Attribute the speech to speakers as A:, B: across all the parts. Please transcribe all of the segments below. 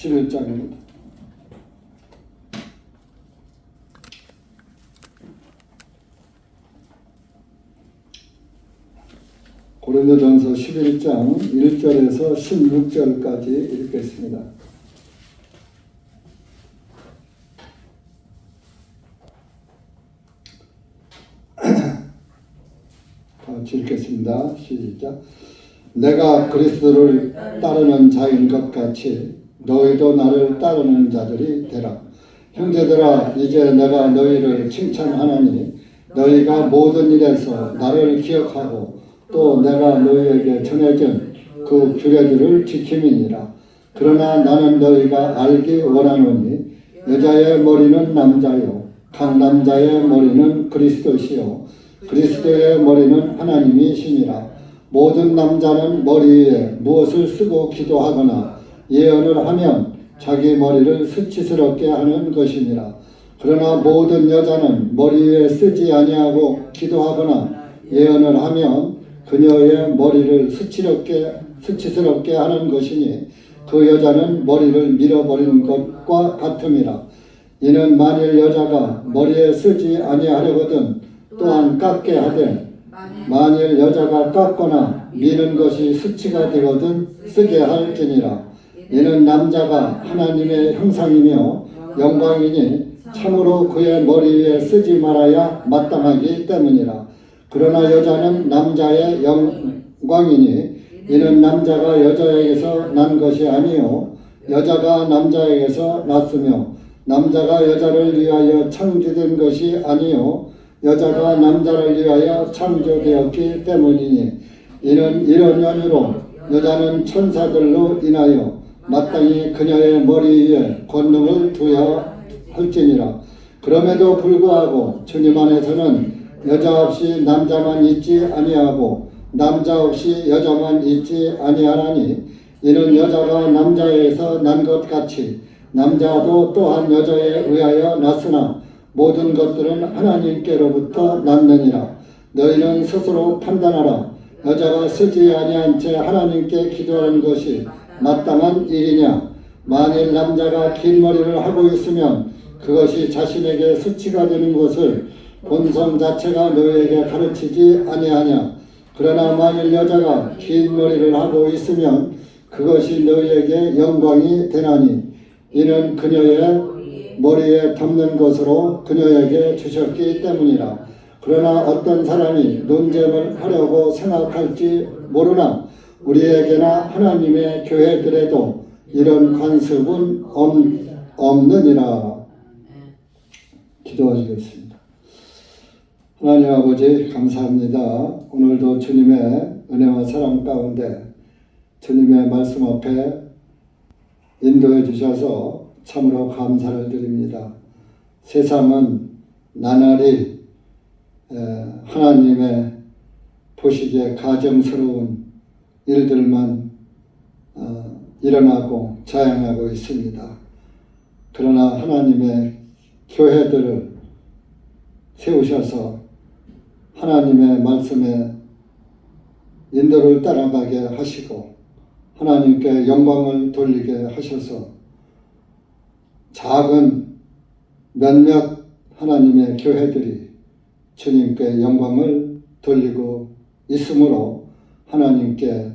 A: 11장입니다. 고린도전서 11장 1절에서 16절까지 읽겠습니다. 같이 읽겠습니다. 시작. 내가 그리스도를 따르는 자인 것 같이 너희도 나를 따르는 자들이 되라. 형제들아, 이제 내가 너희를 칭찬하노니 너희가 모든 일에서 나를 기억하고 또 내가 너희에게 전해준 그 규례들을 지킴이니라. 그러나 나는 너희가 알기 원하노니 여자의 머리는 남자요 각 남자의 머리는 그리스도시요 그리스도의 머리는 하나님이시니라. 모든 남자는 머리 위에 무엇을 쓰고 기도하거나 예언을 하면 자기 머리를 수치스럽게 하는 것이니라. 그러나 모든 여자는 머리 위에 쓰지 아니하고 기도하거나 예언을 하면 그녀의 머리를 수치스럽게 하는 것이니 그 여자는 머리를 밀어버리는 것과 같음이라. 이는 만일 여자가 머리에 쓰지 아니하려거든 또한 깎게 하되 만일 여자가 깎거나 미는 것이 수치가 되거든 쓰게 할지니라. 이는 남자가 하나님의 형상이며 영광이니 참으로 그의 머리 위에 쓰지 말아야 마땅하기 때문이라. 그러나 여자는 남자의 영광이니 이는 남자가 여자에게서 난 것이 아니요 여자가 남자에게서 났으며 남자가 여자를 위하여 창조된 것이 아니요 여자가 남자를 위하여 창조되었기 때문이니 이는 이런 연유로 여자는 천사들로 인하여 마땅히 그녀의 머리 위에 권능을 두어야 할지니라. 그럼에도 불구하고 주님 안에서는 여자 없이 남자만 있지 아니하고 남자 없이 여자만 있지 아니하나니 이는 여자가 남자에서 난 것 같이 남자도 또한 여자에 의하여 났으나 모든 것들은 하나님께로부터 났느니라. 너희는 스스로 판단하라. 여자가 쓰지 아니한 채 하나님께 기도하는 것이 마땅한 일이냐? 만일 남자가 긴 머리를 하고 있으면 그것이 자신에게 수치가 되는 것을 본성 자체가 너희에게 가르치지 아니하냐? 그러나 만일 여자가 긴 머리를 하고 있으면 그것이 너희에게 영광이 되나니 이는 그녀의 머리에 덮는 것으로 그녀에게 주셨기 때문이라. 그러나 어떤 사람이 논쟁을 하려고 생각할지 모르나 우리에게나 하나님의 교회들에도 이런 관습은 없느니라. 기도하시겠습니다. 하나님 아버지 감사합니다. 오늘도 주님의 은혜와 사랑 가운데 주님의 말씀 앞에 인도해 주셔서 참으로 감사를 드립니다. 세상은 나날이 하나님의 보시기에 가증스러운 일들만 일어나고 자행하고 있습니다. 그러나 하나님의 교회들을 세우셔서 하나님의 말씀에 인도를 따라가게 하시고 하나님께 영광을 돌리게 하셔서 작은 몇몇 하나님의 교회들이 주님께 영광을 돌리고 있으므로 하나님께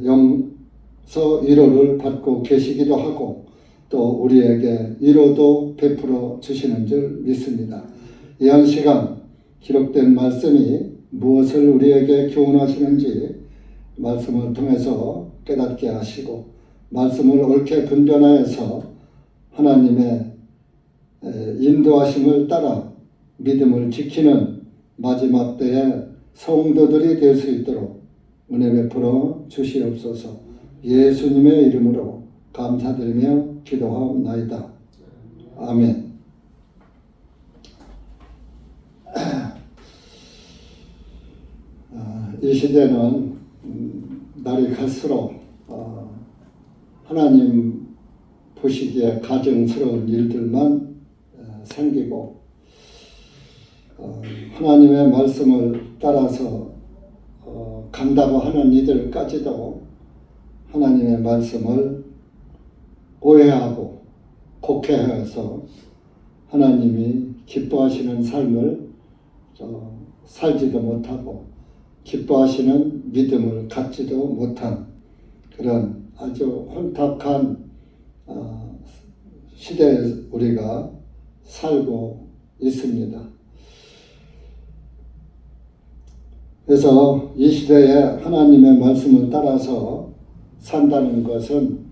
A: 용서 위로를 받고 계시기도 하고 또 우리에게 위로도 베풀어 주시는 줄 믿습니다. 이한 시간 기록된 말씀이 무엇을 우리에게 교훈하시는지 말씀을 통해서 깨닫게 하시고 말씀을 옳게 분별하여서 하나님의 인도하심을 따라 믿음을 지키는 마지막 때의 성도들이 될 수 있도록 은혜 베풀어 주시옵소서. 예수님의 이름으로 감사드리며 기도하옵나이다. 아멘. 이 시대는 날이 갈수록 하나님 보시기에 가증스러운 일들만 생기고 하나님의 말씀을 따라서 간다고 하는 이들까지도 하나님의 말씀을 오해하고 곡해해서 하나님이 기뻐하시는 삶을 살지도 못하고 기뻐하시는 믿음을 갖지도 못한 그런 아주 혼탁한 시대에 우리가 살고 있습니다. 그래서 이 시대에 하나님의 말씀을 따라서 산다는 것은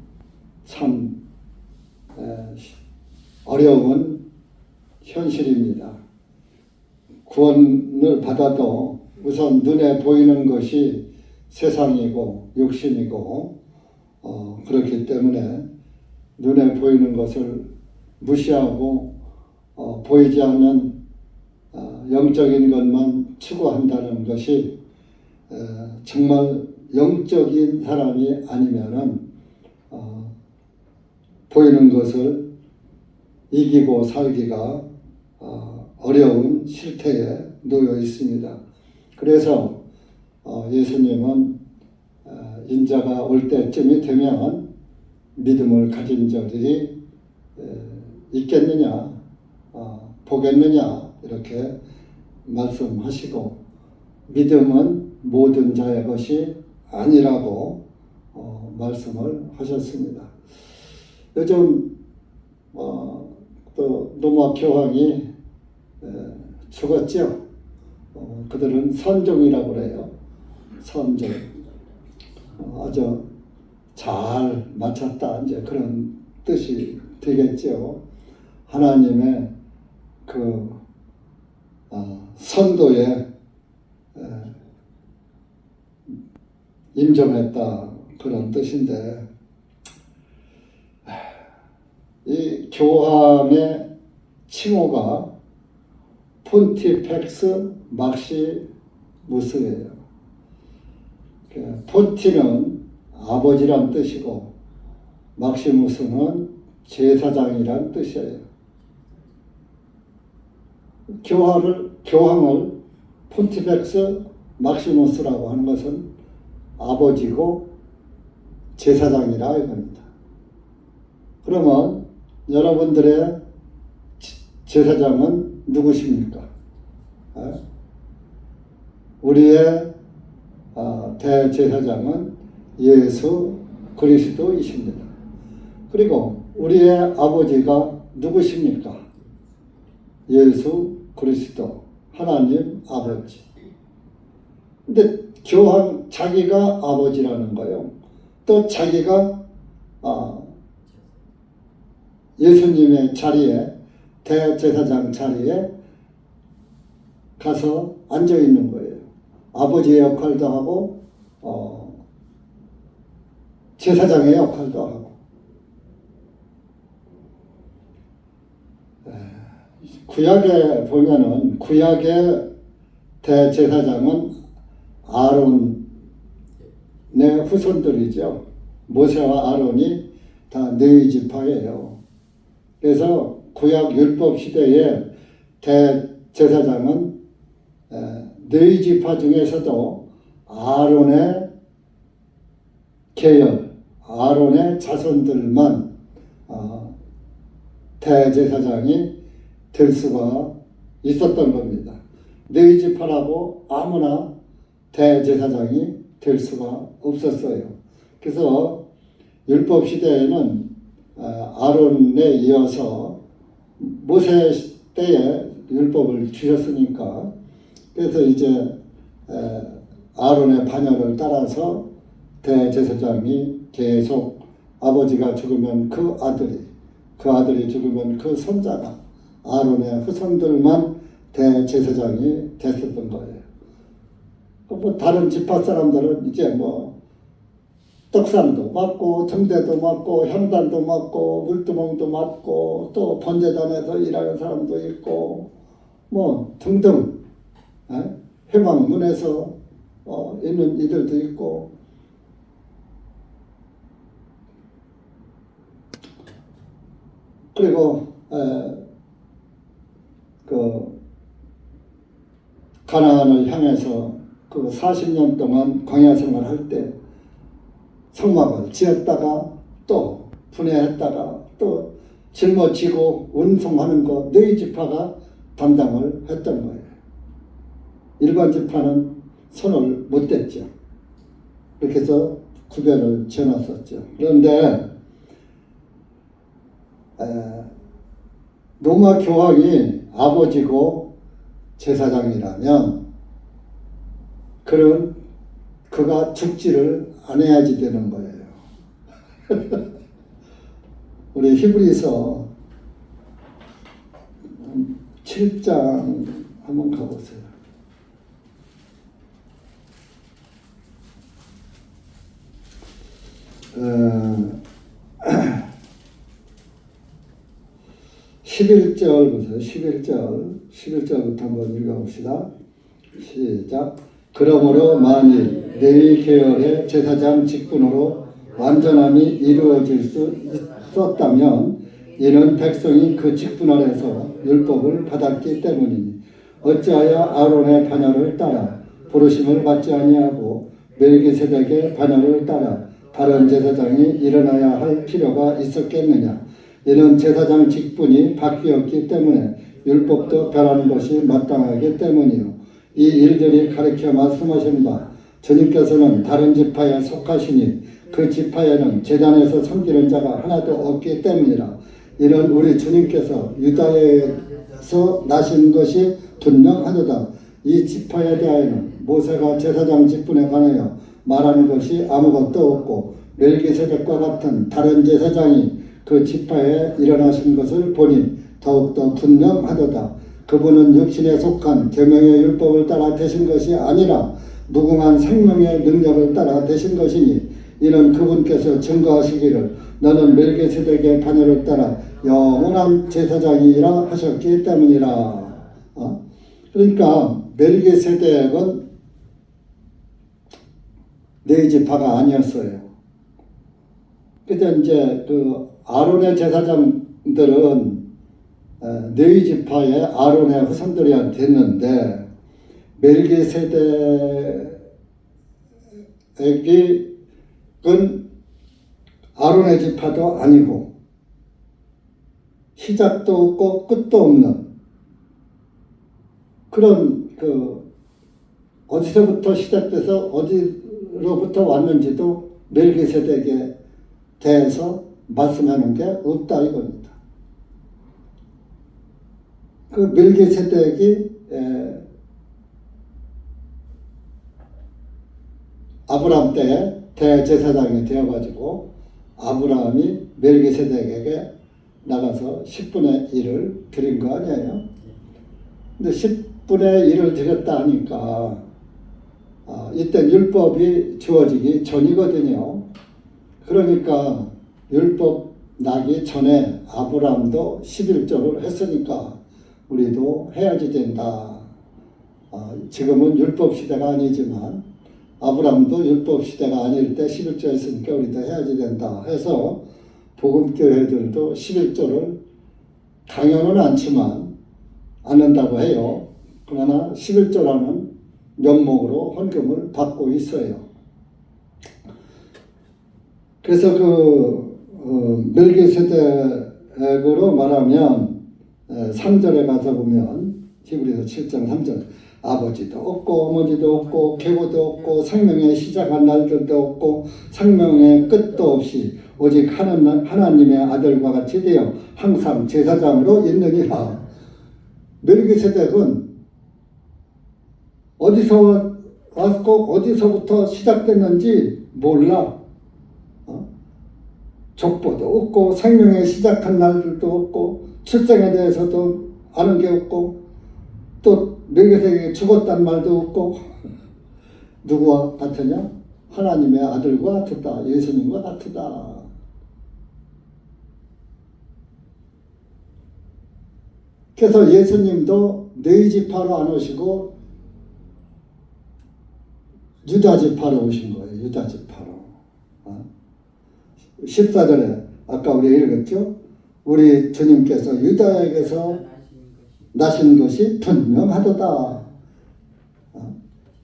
A: 참 어려운 현실입니다. 구원을 받아도 우선 눈에 보이는 것이 세상이고 육신이고 그렇기 때문에 눈에 보이는 것을 무시하고 보이지 않는 영적인 것만 추구한다는 것이 정말 영적인 사람이 아니면은 보이는 것을 이기고 살기가 어려운 실태에 놓여 있습니다. 그래서 예수님은 인자가 올 때쯤이 되면 믿음을 가진 자들이 있겠느냐, 보겠느냐 이렇게 말씀하시고 믿음은 모든 자의 것이 아니라고 말씀을 하셨습니다. 요즘 또 노마 교황이 죽었죠. 그들은 선종이라고 그래요. 선종. 아주 잘 마쳤다 이제 그런 뜻이 되겠죠. 하나님의 그 선도에 임종했다 그런 뜻인데 이 교황의 칭호가 폰티펙스 막시무스예요. 폰티는 아버지란 뜻이고 막시무스는 제사장이란 뜻이에요. 교황을 폰티펙스 막시무스라고 하는 것은 아버지고 제사장이라 이겁니다. 그러면 여러분들의 제사장은 누구십니까? 우리의 대제사장은 예수 그리스도이십니다. 그리고 우리의 아버지가 누구십니까? 예수 그리스도, 하나님 아버지. 근데 교황 자기가 아버지라는 거예요. 또 자기가 예수님의 자리에, 대제사장 자리에 가서 앉아 있는 거예요. 아버지의 역할도 하고 제사장의 역할도 하고. 구약에 보면은 구약의 대제사장은 아론의 후손들이죠. 모세와 아론이 다 네 지파예요. 그래서 구약 율법 시대에 대제사장은 네 지파 중에서도 아론의 계열, 아론의 자손들만 대제사장이 될 수가 있었던 겁니다. 네 지파라고 아무나 대제사장이 될 수가 없었어요. 그래서 율법 시대에는 아론에 이어서 모세 때에 율법을 주셨으니까 그래서 이제 아론의 반열을 따라서 대제사장이 계속 아버지가 죽으면 그 아들이 죽으면 그 손자가 아론의 후손들만 대제사장이 됐었던 거예요. 뭐 다른 지파 사람들은 이제 뭐 떡상도 맡고 정대도 맡고 향단도 맡고 물두멍도 맡고 또 번제단에서 일하는 사람도 있고 뭐 등등 회망문에서 있는 이들도 있고 그리고 그 가나안을 향해서 그 40년 동안 광야 생활을 할 때 성막을 지었다가 또 분해했다가 또 짊어지고 운송하는 거 너희 지파가 담당을 했던 거예요. 일반 지파는 손을 못 댔죠. 그렇게 해서 구별을 지어놨었죠. 그런데 로마 교황이 아버지고 제사장이라면 그가 죽지를 않아야지 되는 거예요. 우리 히브리서 7장 한번 가보세요. 어, 11절 보세요. 11절부터 한번 읽어봅시다. 시작. 그러므로 만일 레위 계열의 제사장 직분으로 완전함이 이루어질 수 있었다면 이는 백성이 그 직분 아래서 율법을 받았기 때문이니 어찌하여 아론의 반열을 따라 부르심을 받지 아니하고 멜기세덱의 반열을 따라 다른 제사장이 일어나야 할 필요가 있었겠느냐. 이는 제사장 직분이 바뀌었기 때문에 율법도 변하는 것이 마땅하기 때문이요. 이 일들이 가르쳐 말씀하신 바 주님께서는 다른 지파에 속하시니 그 지파에는 제단에서 섬기는 자가 하나도 없기 때문이라. 이는 우리 주님께서 유다에서 나신 것이 분명하도다. 이 지파에 대하여는 모세가 제사장 직분에 관하여 말하는 것이 아무것도 없고 멜기세덱과 같은 다른 제사장이 그 지파에 일어나신 것을 보니 더욱더 분명하도다. 그분은 육신에 속한 계명의 율법을 따라 되신 것이 아니라 무궁한 생명의 능력을 따라 되신 것이니 이는 그분께서 증거하시기를 너는 멜기세덱의 반열을 따라 영원한 제사장이라 하셨기 때문이라. 그러니까 멜기세덱은 네 지파가 아니었어요. 그때 이제 그 아론의 제사장들은 네 지파의 아론의 후손들이 됐는데 멜기세덱은 아론의 지파도 아니고 시작도 없고 끝도 없는 그런 어디서부터 시작돼서 어디로부터 왔는지도 멜기세덱에 대해서 말씀하는 게 없다 이겁니다. 그 멜기세덱이 아브라함 때 대제사장이 되어가지고 아브라함이 멜기세덱에게 나가서 10분의 1을 드린 거 아니에요? 근데 10분의 1을 드렸다 하니까 이때 율법이 주어지기 전이거든요. 그러니까 율법 나기 전에 아브라함도 11조를 했으니까 우리도 해야지 된다. 지금은 율법 시대가 아니지만 아브라함도 율법 시대가 아닐 때 11조 했으니까 우리도 해야지 된다 해서 복음교회들도 11조를 강요는 않지만 않는다고 해요. 그러나 11조라는 명목으로 헌금을 받고 있어요. 그래서 멜기세덱으로 말하면 3절에 가서 보면 히브리서 7장 3절 아버지도 없고 어머니도 없고 계보도 없고 생명의 시작한 날들도 없고 생명의 끝도 없이 오직 하나님의 아들과 같이 되어 항상 제사장으로 있느니라. 멜기세덱은 어디서 왔고 어디서부터 시작됐는지 몰라. 족보도 없고 생명의 시작한 날들도 없고 출생에 대해서도 아는 게 없고 또 멜기세덱이 죽었단 말도 없고 누구와 같으냐? 하나님의 아들과 같다. 예수님과 같다. 그래서 예수님도 네 지파로 안 오시고 유다 지파로 오신 거예요. 유다 지파로. 14절에 아까 우리 읽었죠? 우리 주님께서 유다에게서 나신 것이 분명하도다.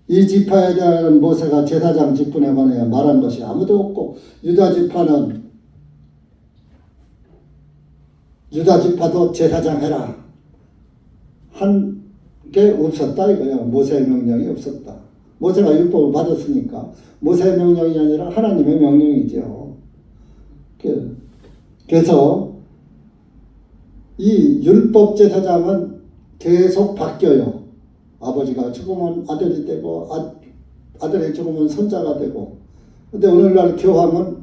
A: 이 지파에 대한 모세가 제사장 직분에 관하여 말한 것이 아무도 없고 유다 지파는 유다 지파도 제사장 해라 한 게 없었다 이거야. 모세의 명령이 없었다. 모세가 율법을 받았으니까 모세의 명령이 아니라 하나님의 명령이죠. 그래서 이 율법 제사장은 계속 바뀌어요. 아버지가 죽으면 아들이 되고 아들이 죽으면 손자가 되고. 근데 오늘날 교황은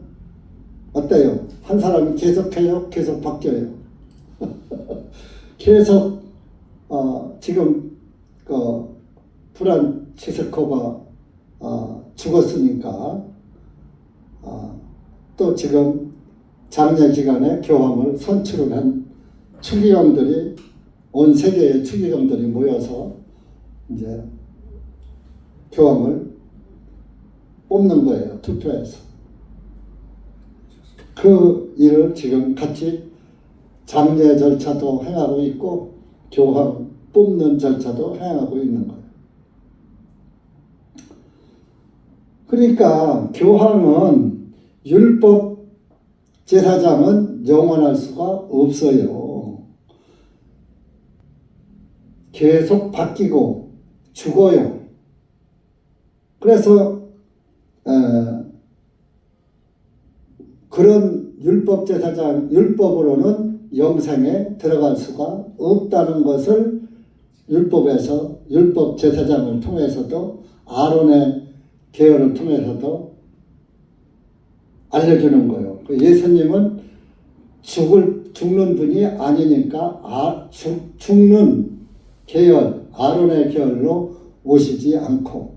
A: 어때요? 한 사람이 계속해요? 계속 바뀌어요. 계속 지금 프란치스코가 죽었으니까 또 지금 장례 기간에 교황을 선출을 한 추기경들이 온 세계의 추기경들이 모여서 이제 교황을 뽑는 거예요. 투표해서. 그 일을 지금 같이 장례 절차도 행하고 있고 교황 뽑는 절차도 행하고 있는 거예요. 그러니까 교황은 율법 제사장은 영원할 수가 없어요. 계속 바뀌고 죽어요. 그래서 그런 율법 제사장, 율법으로는 영생에 들어갈 수가 없다는 것을 율법에서, 율법 제사장을 통해서도, 아론의 계열을 통해서도 알려주는 거예요. 예수님은 죽는 분이 아니니까 죽는 계열, 아론의 계열로 오시지 않고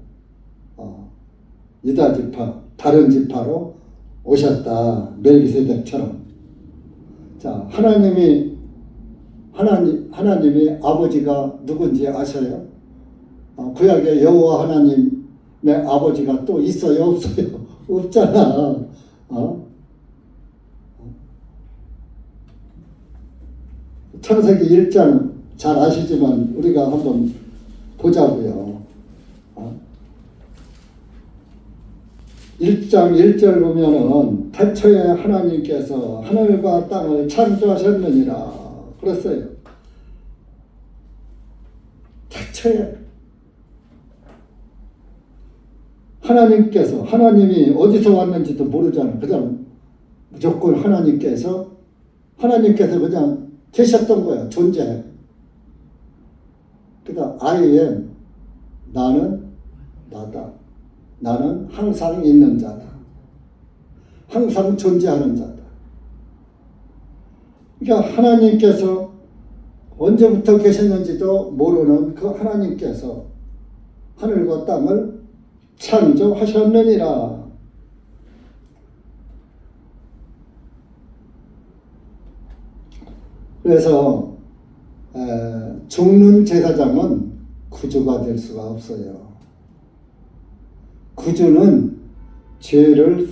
A: 유다 지파, 다른 지파로 오셨다. 멜기세덱처럼. 자, 하나님이 아버지가 누군지 아셔요? 구약에 여호와 하나님의 아버지가 또 있어요? 없어요? 없잖아. 창세기 1장 잘 아시지만 우리가 한번 보자고요. 1장 1절 보면은 태초에 하나님께서 하늘과 땅을 창조하셨느니라 그랬어요. 태초에 하나님께서, 하나님이 어디서 왔는지도 모르잖아. 그냥 무조건 하나님께서 그냥 계셨던 거야. 존재해. 그러니까 I am, 나는 나다. 나는 항상 있는 자다. 항상 존재하는 자다. 그러니까 하나님께서 언제부터 계셨는지도 모르는 그 하나님께서 하늘과 땅을 창조하셨느니라. 그래서 죽는 제사장은 구주가 될 수가 없어요. 구주는 죄를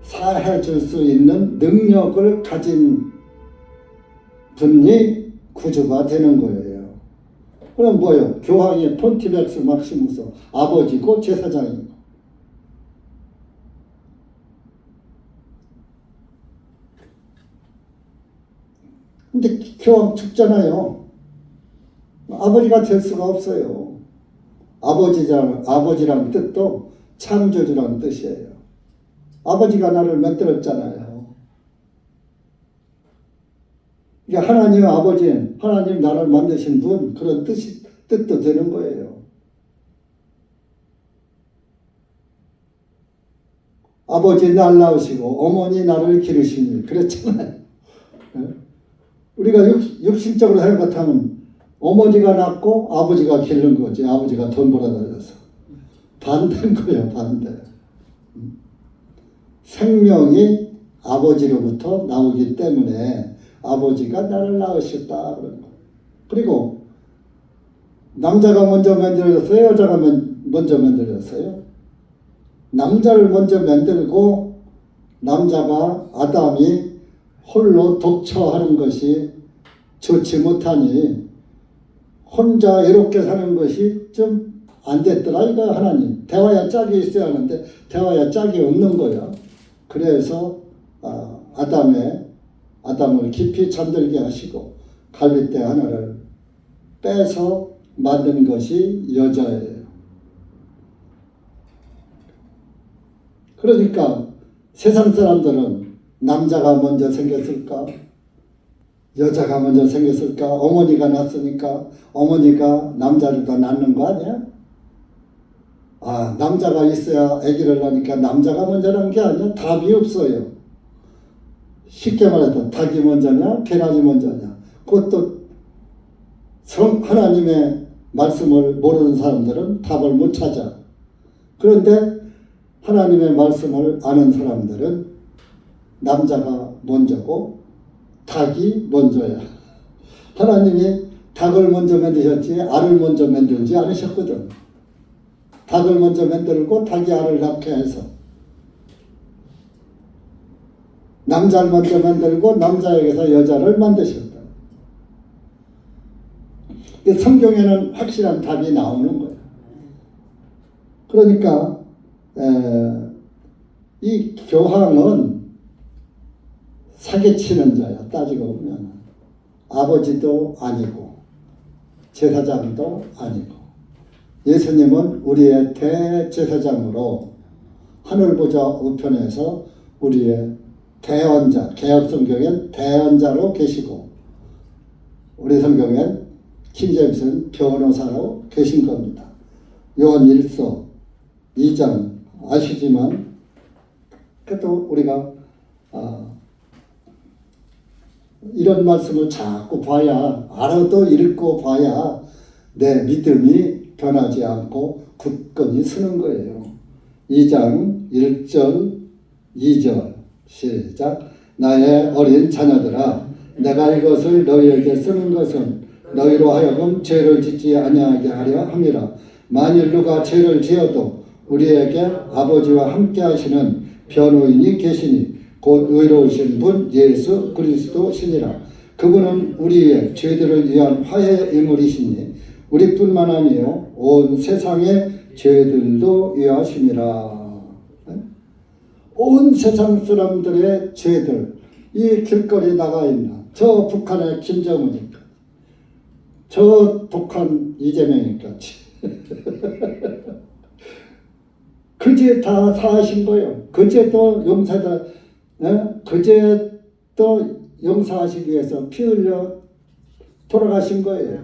A: 사해 줄 수 있는 능력을 가진 분이 구주가 되는 거예요. 그럼 뭐예요? 교황이 폰티펙스 막시무스 아버지고 제사장이고. 근데 교황 죽잖아요. 아버지가 될 수가 없어요. 아버지라는 뜻도 창조주라는 뜻이에요. 아버지가 나를 만들었잖아요. 그러니까 하나님 아버지, 하나님 나를 만드신 분, 그런 뜻도 되는 거예요. 아버지 날 낳으시고 어머니 나를 기르시니 그랬잖아요. 우리가 육신적으로 생각하면 어머니가 낳고 아버지가 기르는 거지. 아버지가 돈 벌어다녀서. 반대인 거예요. 반대. 생명이 아버지로부터 나오기 때문에 아버지가 나를 낳으셨다. 그런 거. 그리고 남자가 먼저 만들어졌어요? 여자가 먼저 만들어졌어요? 남자를 먼저 만들고 남자가 아담이 홀로 독처하는 것이 좋지 못하니 혼자 외롭게 사는 것이 좀 안 됐더라 이거. 하나님 대화야 짝이 있어야 하는데 대화야 짝이 없는 거야. 그래서 아담을 깊이 잠들게 하시고 갈빗대 하나를 빼서 만든 것이 여자예요. 그러니까 세상 사람들은 남자가 먼저 생겼을까? 여자가 먼저 생겼을까? 어머니가 낳았으니까 어머니가 남자를 더 낳는 거 아니야? 아, 남자가 있어야 아기를 낳으니까 남자가 먼저 낳은 게 아니야. 답이 없어요. 쉽게 말해서 닭이 먼저냐 계란이 먼저냐. 그것도 하나님의 말씀을 모르는 사람들은 답을 못 찾아. 그런데 하나님의 말씀을 아는 사람들은 남자가 먼저고 닭이 먼저야. 하나님이 닭을 먼저 만드셨지 알을 먼저 만들지 않으셨거든. 닭을 먼저 만들고 닭이 알을 낳게 해서 남자를 먼저 만들고 남자에게서 여자를 만드셨다. 성경에는 확실한 답이 나오는 거예요. 그러니까 이 교황은 사기치는 자야. 따지고 보면 아버지도 아니고 제사장도 아니고 예수님은 우리의 대제사장으로 하늘보좌 우편에서 우리의 대언자, 개혁성경엔 대언자로 계시고 우리 성경엔 킹제임스는 변호사로 계신 겁니다. 요한 1서 2장 아시지만 그래도 우리가 이런 말씀을 자꾸 봐야 알아도 읽고 봐야 내 믿음이 변하지 않고 굳건히 서는 거예요. 2장 1절 2절 시작. 나의 어린 자녀들아 내가 이것을 너희에게 쓰는 것은 너희로 하여금 죄를 짓지 아니하게 하려 함이라. 만일 누가 죄를 지어도 우리에게 아버지와 함께 하시는 변호인이 계시니 곧 의로우신 분 예수 그리스도시니라. 그분은 우리의 죄들을 위한 화해 인물이시니 우리뿐만 아니요 온 세상의 죄들도 위하심이라. 온 세상 사람들의 죄들, 이 길거리에 나가 있는 저 북한의 김정은이니까 저 독한 이재명이니까지 그 죄 다 사하신 거예요. 그 죄도 용서다. 그 죄도 용서하시기 위해서 피 흘려 돌아가신 거예요.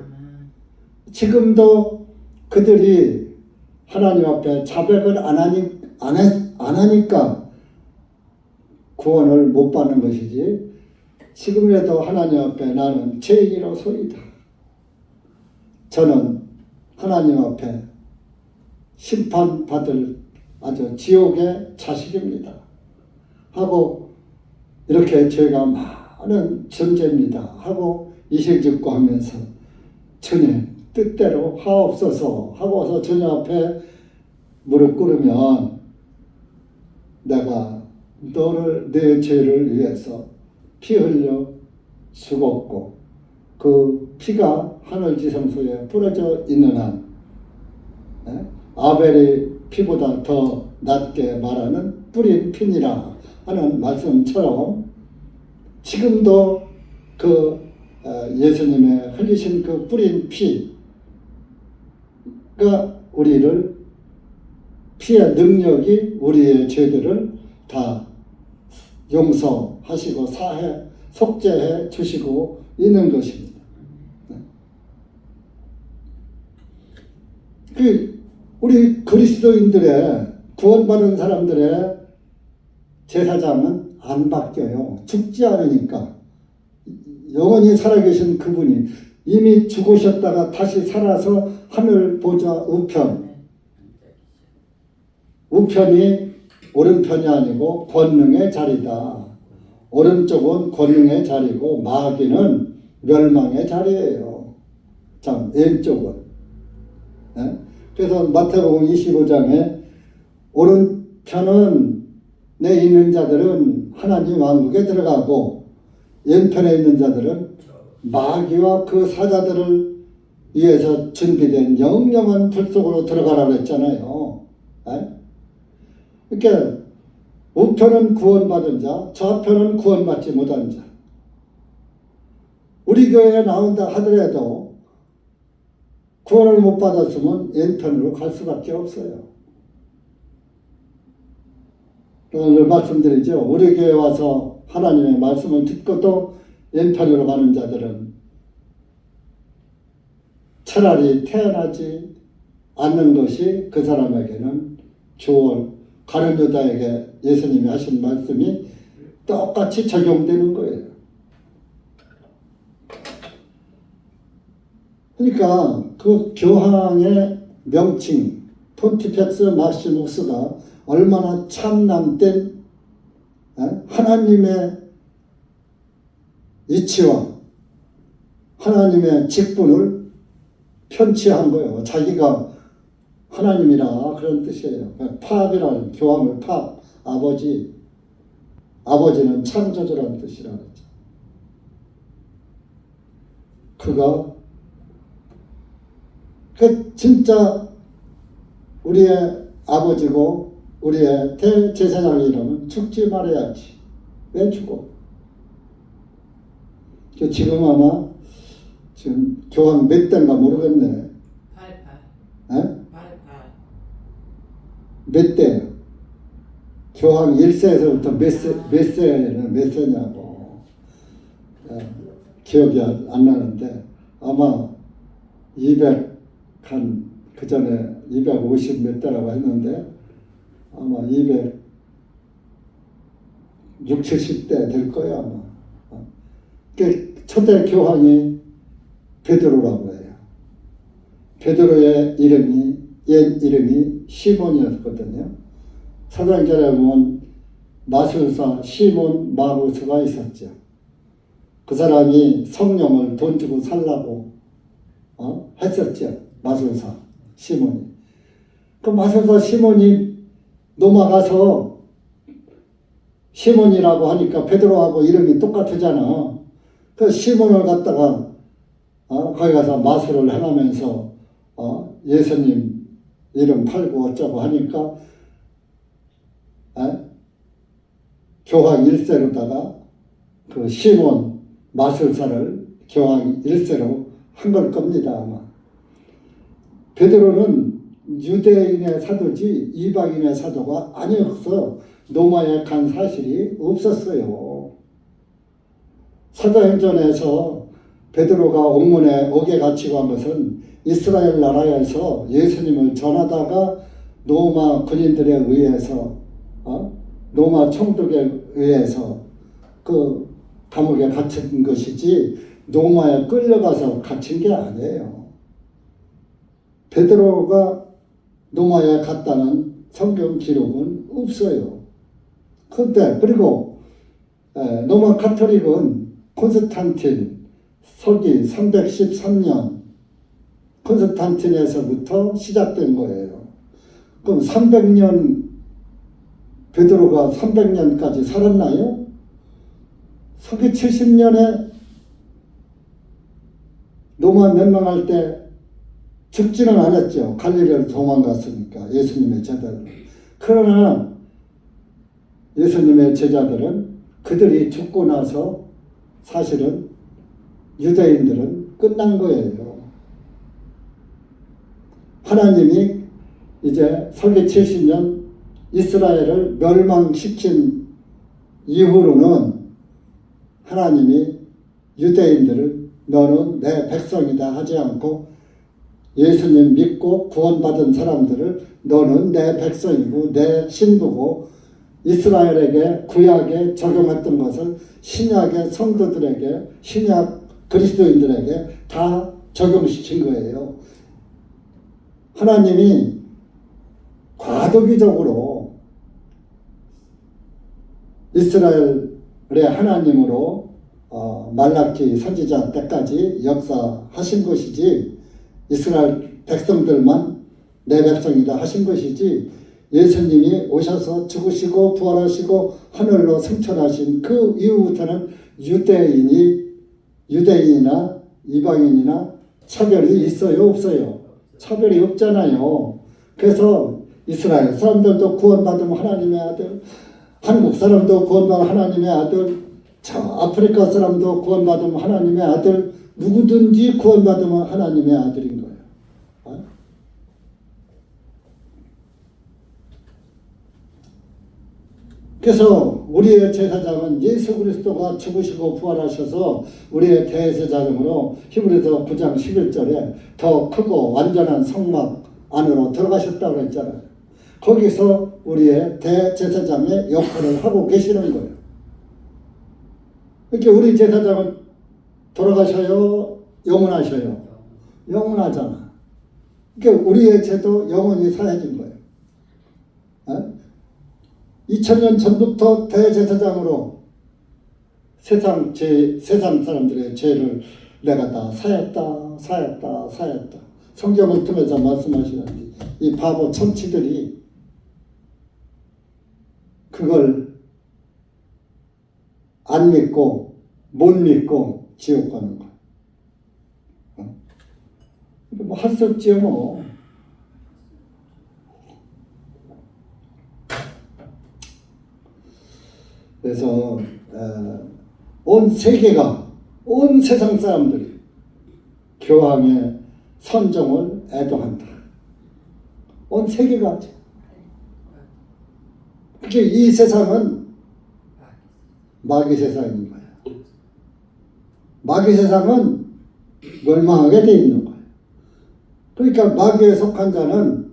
A: 지금도 그들이 하나님 앞에 자백을 안 하니까 구원을 못 받는 것이지 지금이라도 하나님 앞에 나는 죄인이로소이다. 저는 하나님 앞에 심판받을 아주 지옥의 자식입니다. 하고 이렇게 죄가 많은 존재입니다. 하고 이실직고 하면서 주님 뜻대로 하옵소서 하고서 주님 앞에 무릎 꿇으면 내가 너를 내 죄를 위해서 피 흘려 죽었고 그 피가 하늘지성소에 뿌려져 있는 한 아벨의 피보다 더 낮게 말하는 뿌린 피니라 하는 말씀처럼 지금도 그 예수님의 흘리신 그 뿌린 피가 우리를 피의 능력이 우리의 죄들을 다 용서하시고 속죄해 주시고 있는 것입니다. 우리 그리스도인들의 구원받은 사람들의 제사장은 안 바뀌어요. 죽지 않으니까. 영원히 살아계신 그분이 이미 죽으셨다가 다시 살아서 하늘 보좌 우편이 오른편이 아니고 권능의 자리다. 오른쪽은 권능의 자리고 마귀는 멸망의 자리예요. 참 왼쪽은. 그래서 마태복음 25장에 오른편은 내 있는 자들은 하나님 왕국에 들어가고 왼편에 있는 자들은 마귀와 그 사자들을 위해서 준비된 영영한 불 속으로 들어가라고 했잖아요. 그러니까 우편은 구원받은 자, 좌편은 구원받지 못한 자. 우리 교회에 나온다 하더라도 구원을 못 받았으면 왼편으로 갈 수밖에 없어요. 오늘 말씀드리죠. 우리 교회 와서 하나님의 말씀을 듣고도 왼편으로 가는 자들은 차라리 태어나지 않는 것이 그 사람에게는 좋은, 가룟 유다에게 예수님이 하신 말씀이 똑같이 적용되는 거예요. 그러니까 그 교황의 명칭 폰티펙스 마시무스가 얼마나 참남된 하나님의 이치와 하나님의 직분을 편취한 거예요. 자기가 하나님이라 그런 뜻이에요. 팝이라는 교황을 팝, 아버지는 창조주라는 뜻이라고 했죠. 그가 진짜 우리의 아버지고 우리의 대제사장이라면 죽지 말아야지. 왜 죽어? 지금 아마 지금 교황 몇 대인가 모르겠네. 88. 몇 대? 교황 1세에서부터 몇 세냐고. 기억이 안 나는데 아마 200 그 전에 250 몇 대라고 했는데 아마 260, 70대 될 거야 아마. 초대 교황이 베드로라고 해요. 베드로의 옛 이름이 시몬이었거든요. 사도행전에 보면 마술사 시몬 마구스가 있었죠. 그 사람이 성령을 돈 주고 살라고 했었죠. 마술사 시몬이. 그 마술사 시몬이 넘어가서 시몬이라고 하니까 베드로하고 이름이 똑같으잖아. 그 시몬을 갖다가 거기 가서 마술을 해가면서 예수님 이름 팔고 어쩌고 하니까 교황 1세로다가 그 시몬 마술사를 교황 1세로 한 걸 겁니다 아마. 베드로는 유대인의 사도지 이방인의 사도가 아니어서 로마에 간 사실이 없었어요. 사도행전에서 베드로가 옥문에 옥에 갇히고 한 것은 이스라엘 나라에서 예수님을 전하다가 로마 군인들에 의해서 로마 총독에 의해서 그 감옥에 갇힌 것이지 로마에 끌려가서 갇힌 게 아니에요. 베드로가 로마에 갔다는 성경 기록은 없어요. 그런데 그리고 로마 카톨릭은 콘스탄틴 서기 313년 콘스탄틴에서부터 시작된 거예요. 그럼 300년 베드로가 300년까지 살았나요? 서기 70년에 로마 멸망할 때 죽지는 않았죠. 갈릴리로 도망갔으니까 예수님의 제자들은. 그러나 예수님의 제자들은 그들이 죽고 나서 사실은 유대인들은 끝난 거예요. 하나님이 이제 서기 70년 이스라엘을 멸망시킨 이후로는 하나님이 유대인들을 너는 내 백성이다 하지 않고 예수님 믿고 구원받은 사람들을 너는 내 백성이고 내 신부고 이스라엘에게 구약에 적용했던 것을 신약의 성도들에게 신약 그리스도인들에게 다 적용시킨 거예요. 하나님이 과도기적으로 이스라엘의 하나님으로 말라기 선지자 때까지 역사하신 것이지 이스라엘 백성들만 내 백성이다 하신 것이지 예수님이 오셔서 죽으시고 부활하시고 하늘로 승천하신 그 이후부터는 유대인이나 이방인이나 차별이 있어요 없어요? 차별이 없잖아요. 그래서 이스라엘 사람들도 구원받으면 하나님의 아들, 한국 사람도 구원받으면 하나님의 아들, 저 아프리카 사람도 구원받으면 하나님의 아들, 누구든지 구원받으면 하나님의 아들인 거예요. 어? 그래서 우리의 제사장은 예수 그리스도가 죽으시고 부활하셔서 우리의 대제사장으로 히브리서 9장 11절에 더 크고 완전한 성막 안으로 들어가셨다고 했잖아요. 거기서 우리의 대제사장의 역할을 하고 계시는 거예요. 그러니까 우리 제사장은 돌아가셔요? 영원하셔요? 영원하잖아. 그러니까 우리의 죄도 영원히 사해진 거예요. 2000년 전부터 대제사장으로 세상 사람들의 죄를 내가 다 사했다. 성경을 통해서 말씀하시는데 이 바보 천치들이 그걸 안 믿고 못 믿고 지옥 가는 거야. 뭐 할 수 없지요 뭐. 그래서 온 세계가, 온 세상 사람들이 교황의 선종을 애도한다. 온 세계가. 그게 이 세상은 마귀 세상인 거야. 마귀 세상은 멸망하게 돼 있는 거야. 그러니까 마귀에 속한 자는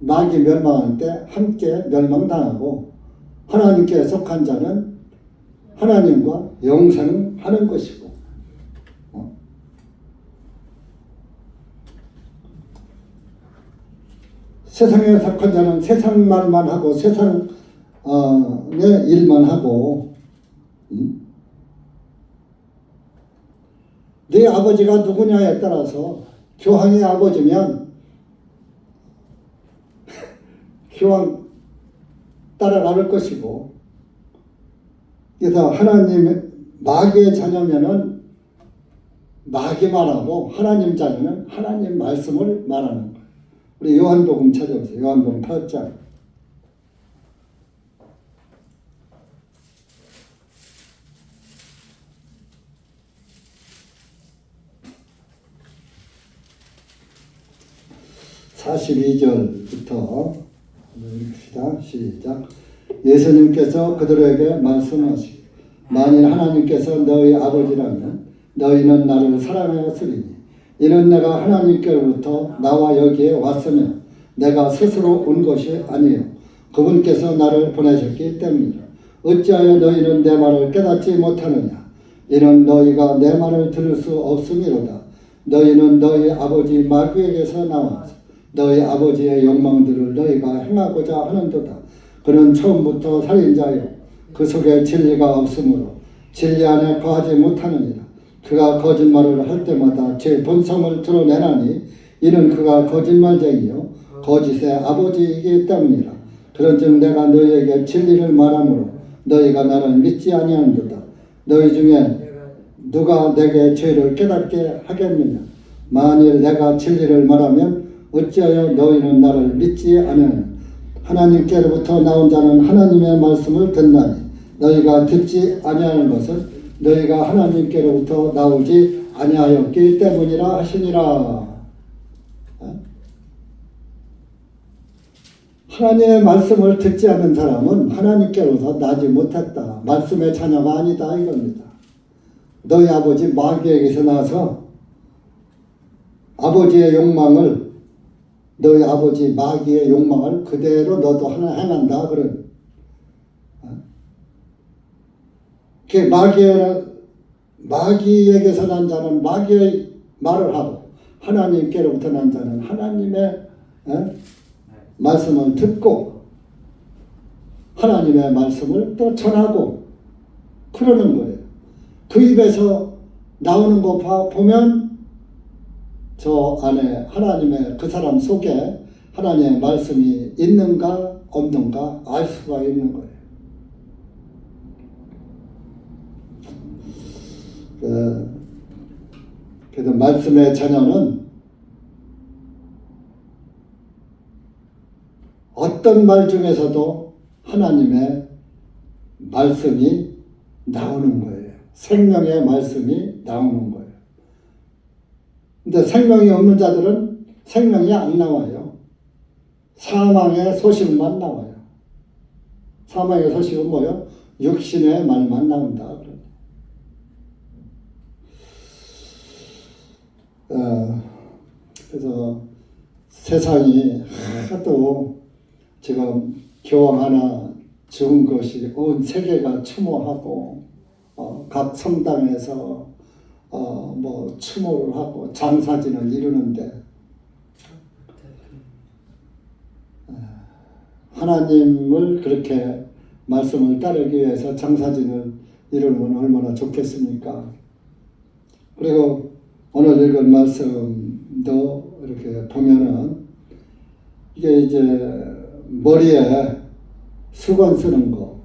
A: 마귀 멸망할 때 함께 멸망당하고, 하나님께 속한 자는 하나님과 영생하는 것이고, 세상에 속한 자는 세상 말만 하고 세상의 일만 하고, 네 아버지가 누구냐에 따라서 교황이 아버지면 교황 따라갈 것이고, 그래서 하나님 마귀의 자녀면은 마귀 말하고 하나님 자녀는 하나님 말씀을 말하는 거예요. 우리 요한복음 찾아보세요. 요한복음 8장. (42절부터) 읽읍시다. 시작. 예수님께서 그들에게 말씀하시기, 만일 하나님께서 너희 아버지라면 너희는 나를 사랑하였으리니, 이는 내가 하나님께로부터 나와 여기에 왔으면 내가 스스로 온 것이 아니요 그분께서 나를 보내셨기 때문이라. 어찌하여 너희는 내 말을 깨닫지 못하느냐. 이는 너희가 내 말을 들을 수 없음이로다. 너희는 너희 아버지 마귀에게서 나와서 너희 아버지의 욕망들을 너희가 행하고자 하는도다. 그는 처음부터 살인자요 그 속에 진리가 없으므로 진리 안에 거하지 못하느니라. 그가 거짓말을 할 때마다 제 본성을 드러내나니 이는 그가 거짓말쟁이요 거짓의 아버지이기 때문이라. 그런즉 내가 너희에게 진리를 말하므로 너희가 나를 믿지 아니하는도다. 너희 중에 누가 내게 죄를 깨닫게 하겠느냐. 만일 내가 진리를 말하면 어찌하여 너희는 나를 믿지 않으느냐. 하나님께로부터 나온 자는 하나님의 말씀을 듣나니 너희가 듣지 아니하는 것은 너희가 하나님께로부터 나오지 아니하였기 때문이라 하시니라. 하나님의 말씀을 듣지 않는 사람은 하나님께로부터 나지 못했다. 말씀의 자녀가 아니다 이겁니다. 너희 아버지 마귀에게서 나서 아버지의 욕망을, 너희 아버지 마귀의 욕망을 그대로 너도 행한다. 그런. 마귀에게서 난 자는 마귀의 말을 하고, 하나님께로부터 난 자는 하나님의 말씀을 듣고 하나님의 말씀을 또 전하고 그러는 거예요. 그 입에서 나오는 거 보면 저 안에 하나님의, 그 사람 속에 하나님의 말씀이 있는가 없는가 알 수가 있는 거예요. 그래서 말씀의 자녀는 어떤 말 중에서도 하나님의 말씀이 나오는 거예요. 생명의 말씀이 나오는 거예요. 근데 생명이 없는 자들은 생명이 안 나와요. 사망의 소식만 나와요. 사망의 소식은 뭐요? 육신의 말만 나온다. 그래서 세상이 하도 지금 교황 하나 죽은 것이 온 세계가 추모하고 각 성당에서 뭐 추모를 하고 장사진을 이루는데 하나님을 그렇게 말씀을 따르기 위해서 장사진을 이루는 얼마나 좋겠습니까? 그리고 오늘 읽은 말씀도 이렇게 보면은 이게 이제 머리에 수건 쓰는 거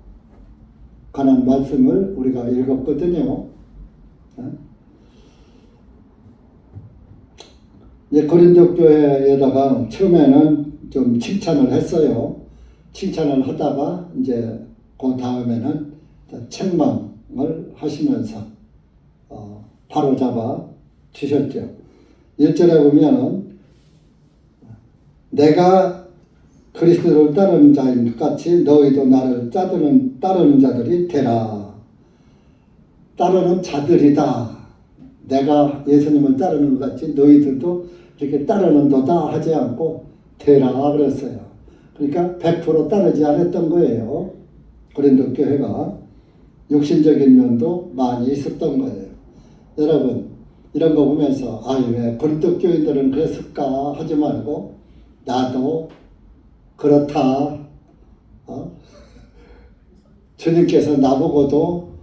A: 관한 말씀을 우리가 읽었거든요. 이제 고린도 교회에다가 처음에는 좀 칭찬을 했어요. 칭찬을 하다가 이제 그 다음에는 책망을 하시면서 바로 잡아 주셨죠. 1절에 보면 내가 그리스도를 따르는 자인 것 같이 너희도 나를 따르는 자들이 되라. 따르는 자들이다. 내가 예수님을 따르는 것 같이 너희들도 이렇게 따르는 도다 하지 않고 되라 그랬어요. 그러니까 100% 따르지 않았던 거예요. 고린도 교회가 육신적인 면도 많이 있었던 거예요. 여러분 이런 거 보면서 왜 고린도 교인들은 그랬을까 하지 말고 나도 그렇다. 주님께서 나보고도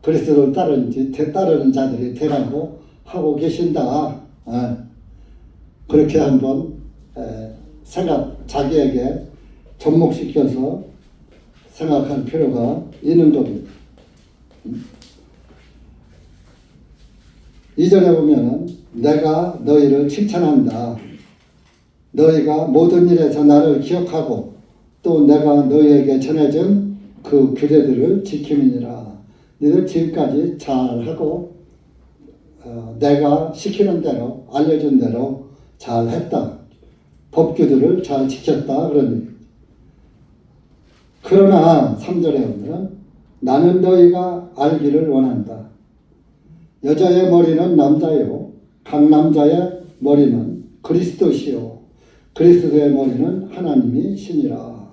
A: 그리스도를 따르는 자들이 되라고 하고 계신다. 그렇게 한번 자기에게 접목시켜서 생각할 필요가 있는 겁니다. 2절에 보면은 내가 너희를 칭찬한다. 너희가 모든 일에서 나를 기억하고 또 내가 너희에게 전해준 그 규례들을 지킴이니라. 너희들 지금까지 잘하고 내가 시키는 대로 알려준 대로 잘했다. 법규들을 잘 지켰다. 그러니 그러나 3절에 보면 나는 너희가 알기를 원한다. 여자의 머리는 남자요 각 남자의 머리는 그리스도시요 그리스도의 머리는 하나님이 신이라.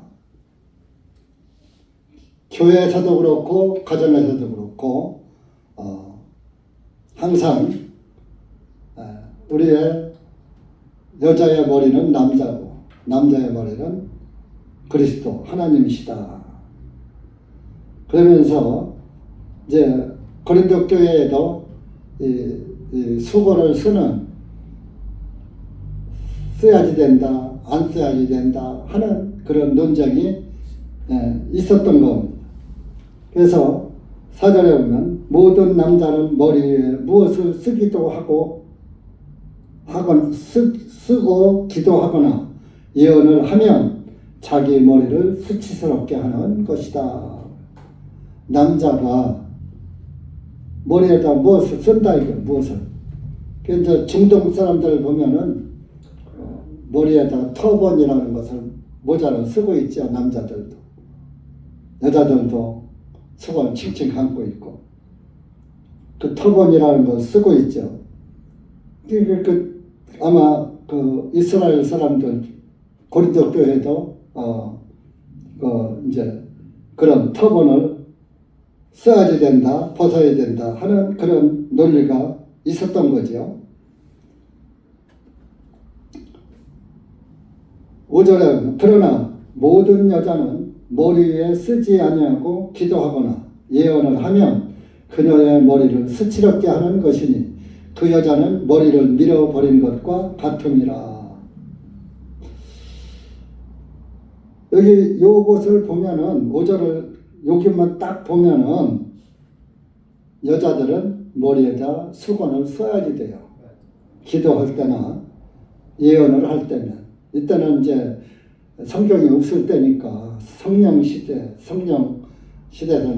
A: 교회에서도 그렇고 가정에서도 그렇고 항상 우리의 여자의 머리는 남자고 남자의 머리는 그리스도 하나님이시다. 그러면서 이제 고린도 교회에도 이 수건을 써야지 된다, 안 써야지 된다 하는 그런 논쟁이 있었던 겁니다. 그래서 4절에 보면 모든 남자는 머리에 무엇을 쓰기도 하고 쓰고 기도하거나 예언을 하면 자기 머리를 수치스럽게 하는 것이다. 남자가 머리에다 무엇을 쓴다 이거 무엇을. 그래서 중동 사람들 보면은 머리에다 터번이라는 것을 모자를 쓰고 있죠. 남자들도 여자들도 수건을 칭칭 감고 있고 그 터번이라는 걸 쓰고 있죠. 아마 그 이스라엘 사람들 고린도 교회도 이제 그런 터번을 써야지 된다, 벗어야 된다 하는 그런 논리가 있었던 거죠. 5절에 그러나 모든 여자는 머리에 쓰지 아니하고 기도하거나 예언을 하면 그녀의 머리를 스치럽게 하는 것이니 그 여자는 머리를 밀어버린 것과 같음이라. 여기 요것을 보면은 5절을 여기만 딱 보면은 여자들은 머리에다 수건을 써야지 돼요. 기도할 때나 예언을 할 때는. 이때는 이제 성경이 없을 때니까 성령 시대에서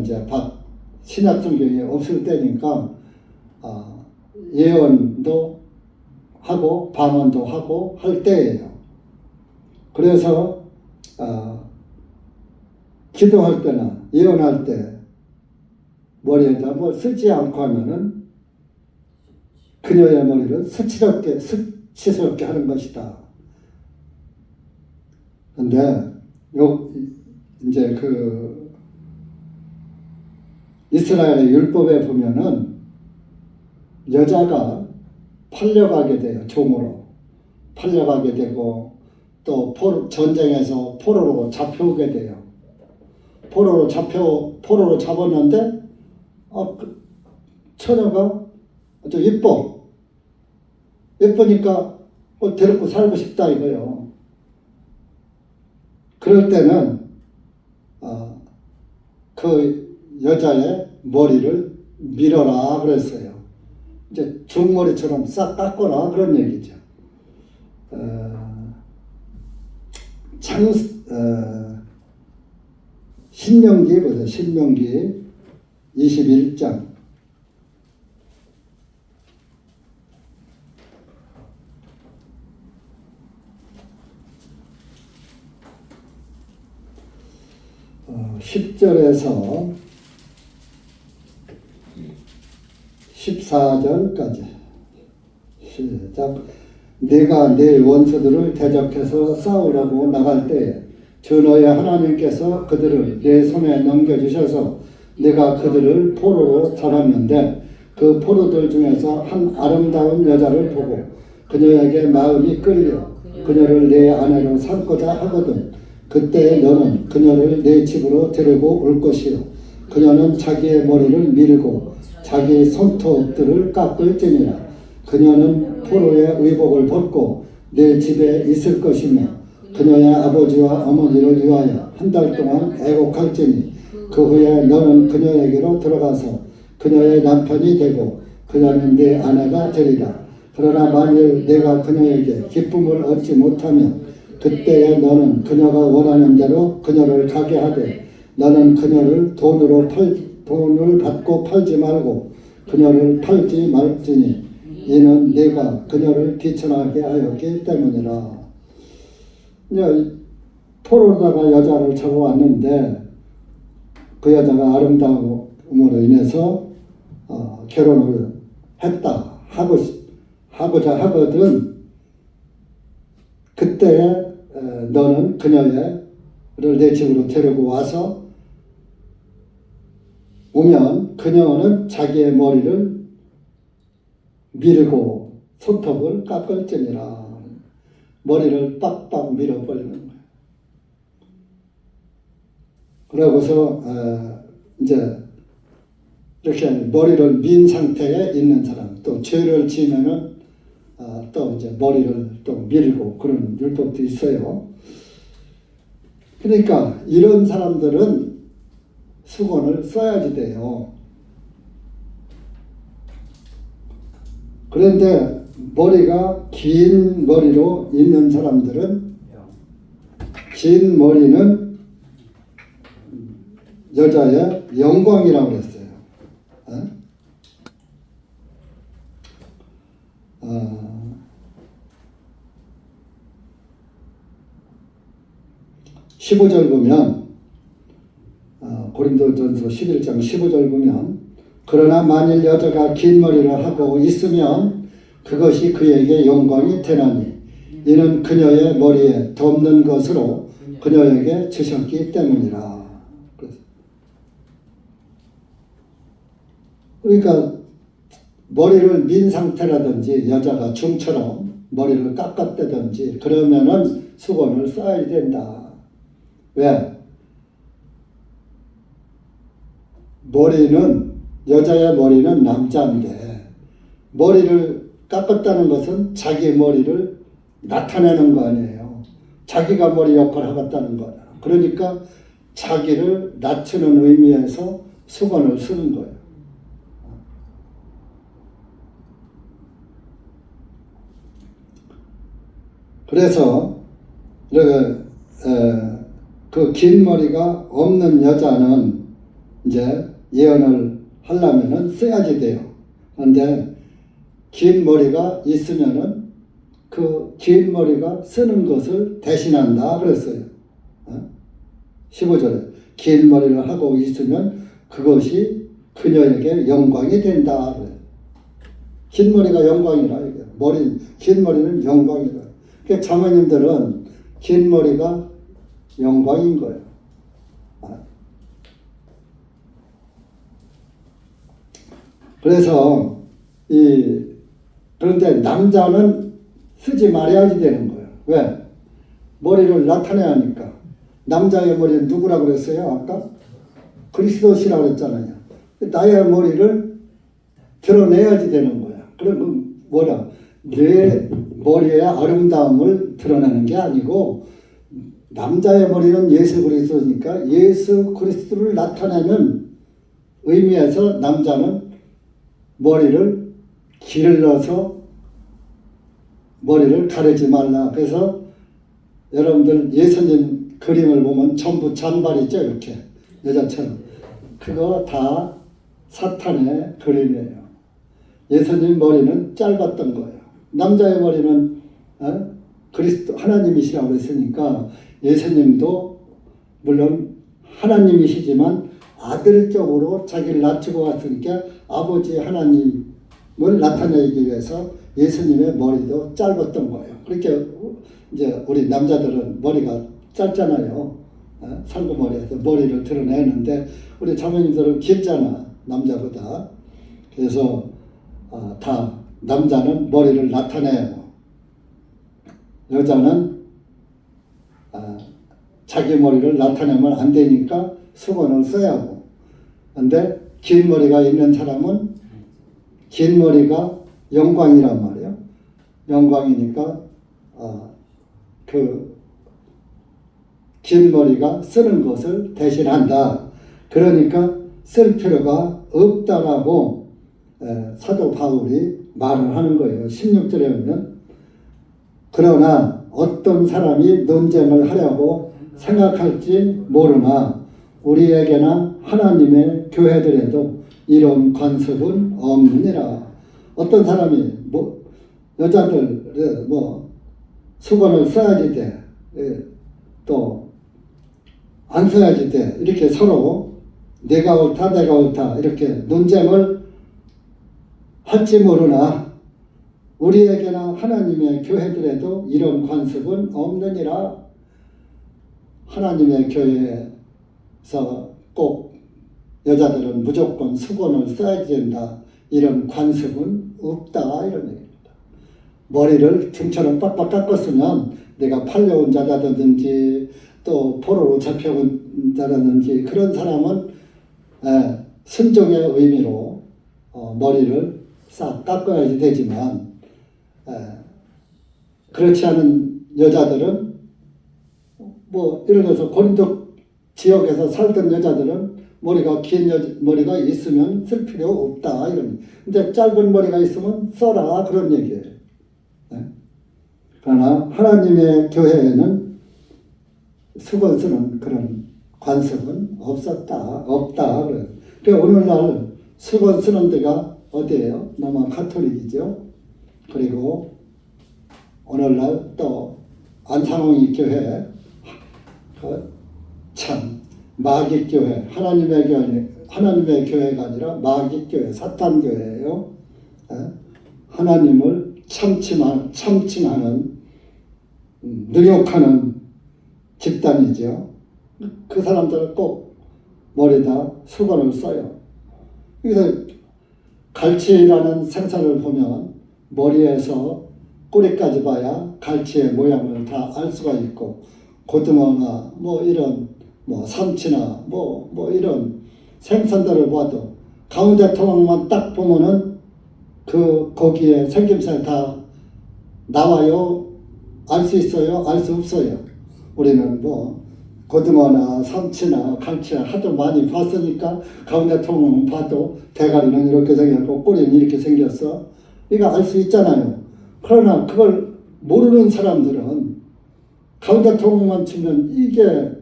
A: 이제 신약 성경이 없을 때니까 예언도 하고 방언도 하고 할 때예요. 그래서 기도할 때나 예언할 때 머리에다 뭐 쓰지 않고 하면은 그녀의 머리를 수치스럽게 하는 것이다. 근데 이제 그 이스라엘의 율법에 보면은 여자가 팔려가게 돼요. 종으로 팔려가게 되고 또 전쟁에서 포로로 잡혀오게 돼요. 포로로 잡았는데 처녀가 아주 예쁘니까 데리고 살고 싶다 이거요. 그럴 때는 그 여자의 머리를 밀어라 그랬어요. 이제 중머리처럼 싹 깎거라 그런 얘기죠. 신명기 보세요. 신명기 21장 10절에서 14절까지 시작. 내가 내 원수들을 대적해서 싸우라고 나갈 때에 주 너의 하나님께서 그들을 내 손에 넘겨주셔서 내가 그들을 포로로 잡았는데 그 포로들 중에서 한 아름다운 여자를 보고 그녀에게 마음이 끌려 그녀를 내 아내로 삼고자 하거든 그때 너는 그녀를 내 집으로 데리고 올 것이요 그녀는 자기의 머리를 밀고 자기 손톱들을 깎을지니라 그녀는 포로의 의복을 벗고 내 집에 있을 것이며 그녀의 아버지와 어머니를 위하여 한 달 동안 애곡할지니 그 후에 너는 그녀에게로 들어가서 그녀의 남편이 되고 그녀는 내 아내가 되리라. 그러나 만일 내가 그녀에게 기쁨을 얻지 못하면 그때에 너는 그녀가 원하는 대로 그녀를 가게 하되 너는 그녀를 돈을 받고 팔지 말고 그녀를 팔지 말지니 이는 내가 그녀를 귀천하게 하였기 때문이라. 포로다가 여자를 잡아왔는데 그 여자가 아름다움으로 인해서 결혼을 했다 하고자 하거든 그때 너는 그녀를 내 집으로 데리고 와서 오면 그녀는 자기의 머리를 밀고 손톱을 깎을지니라. 머리를 빡빡 밀어버리는 거예요. 그러고서 이제 이렇게 머리를 민 상태에 있는 사람, 또 죄를 지으면은 또 이제 머리를 또 밀고 그런 율법도 있어요. 그러니까 이런 사람들은 수건을 써야지 돼요. 그런데 머리가 긴 머리로 있는 사람들은 긴 머리는 여자의 영광이라고 그랬어요. 15절 보면 고린도전서 11장 15절 보면 그러나 만일 여자가 긴 머리를 하고 있으면 그것이 그에게 영광이 되나니 이는 그녀의 머리에 덮는 것으로 그녀에게 주셨기 때문이라. 그러니까 머리를 민 상태라든지 여자가 중처럼 머리를 깎았다든지 그러면은 수건을 써야 된다. 왜? 여자의 머리는 남자인데 머리를 깎았다는 것은 자기 머리를 나타내는 거 아니에요. 자기가 머리 역할을 하겠다는 거야. 그러니까 자기를 낮추는 의미에서 수건을 쓰는 거예요. 그래서 그 긴 머리가 없는 여자는 이제 예언을 하려면은 써야지 돼요. 그런데 긴 머리가 있으면은 그 긴 머리가 쓰는 것을 대신한다 그랬어요. 15절에 긴 머리를 하고 있으면 그것이 그녀에게 영광이 된다. 긴 머리가 영광이라 이게 긴 머리는 영광이라. 그러니까 장모님들은 긴 머리가 영광인 거예요. 그래서 그런데 남자는 쓰지 말아야지 되는 거예요. 왜? 머리를 나타내야 하니까. 남자의 머리는 누구라고 그랬어요? 아까? 그리스도시라고 그랬잖아요. 나의 머리를 드러내야지 되는 거야. 그럼 뭐라? 내 머리의 아름다움을 드러내는 게 아니고 남자의 머리는 예수 그리스도니까 예수 그리스도를 나타내는 의미에서 남자는 머리를 길러서 머리를 가르지 말라. 그래서 여러분들 예수님 그림을 보면 전부 잔발이죠. 이렇게 여자처럼. 그거 다 사탄의 그림이에요. 예수님 머리는 짧았던 거예요. 남자의 머리는 그리스도 하나님이시라고 했으니까 예수님도 물론 하나님이시지만 아들적으로 자기를 낮추고 왔으니까 아버지 하나님을 나타내기 위해서 예수님의 머리도 짧았던 거예요. 그렇게 이제 우리 남자들은 머리가 짧잖아요. 상고머리에서 머리를 드러내는데 우리 자매님들은 길잖아. 남자보다. 그래서 다 남자는 머리를 나타내요. 여자는 자기 머리를 나타내면 안 되니까 수건을 써야 하고. 근데 긴 머리가 있는 사람은 긴 머리가 영광이란 말이에요. 영광이니까 그 긴 머리가 쓰는 것을 대신한다. 그러니까 쓸 필요가 없다라고 사도 바울이 말을 하는 거예요. 16절에 보면 그러나 어떤 사람이 논쟁을 하려고 생각할지 모르나 우리에게나 하나님의 교회들에도 이런 관습은 없느니라. 어떤 사람이 여자들 수건을 써야지 돼. 또 안 써야지 돼. 이렇게 서로 내가 옳다 이렇게 논쟁을 할지 모르나 우리에게나 하나님의 교회들에도 이런 관습은 없느니라. 하나님의 교회에서 꼭 여자들은 무조건 수건을 써야 된다. 이런 관습은 없다. 이런 얘기입니다. 머리를 등처럼 빡빡 깎았으면 내가 팔려온 자라든지 또 포로로 잡혀온 자라든지 그런 사람은 순종의 의미로 머리를 싹 깎아야지 되지만 그렇지 않은 여자들은 예를 들어서 고린도 지역에서 살던 여자들은 머리가 긴 머리가 있으면 쓸 필요 없다 이런. 근데 짧은 머리가 있으면 써라 그런 얘기예요. 그러나 하나님의 교회에는 수건 쓰는 그런 관습은 없다. 그래서 오늘날 수건 쓰는 데가 어디예요? 로마 가톨릭이죠. 그리고 오늘날 또 안상홍이 교회 참 마귀교회 하나님의 교회가 아니라 마귀교회 사탄교회예요. 하나님을 참칭하는 능욕하는 집단이죠. 그 사람들은 꼭 머리에다 수건을 써요. 그래서 갈치라는 생선을 보면 머리에서 꼬리까지 봐야 갈치의 모양을 다 알 수가 있고 고등어나 이런 삼치나 이런 생선들을 봐도 가운데 토막만 딱 보면은 그 고기의 생김새 다 나와요. 알 수 있어요? 알 수 없어요. 우리는 고등어나 삼치나 갈치나 하도 많이 봤으니까 가운데 통은 봐도 대가리는 이렇게 생겼고 꼬리는 이렇게 생겼어. 이거 알 수 있잖아요. 그러나 그걸 모르는 사람들은 가운데 통만 치면 이게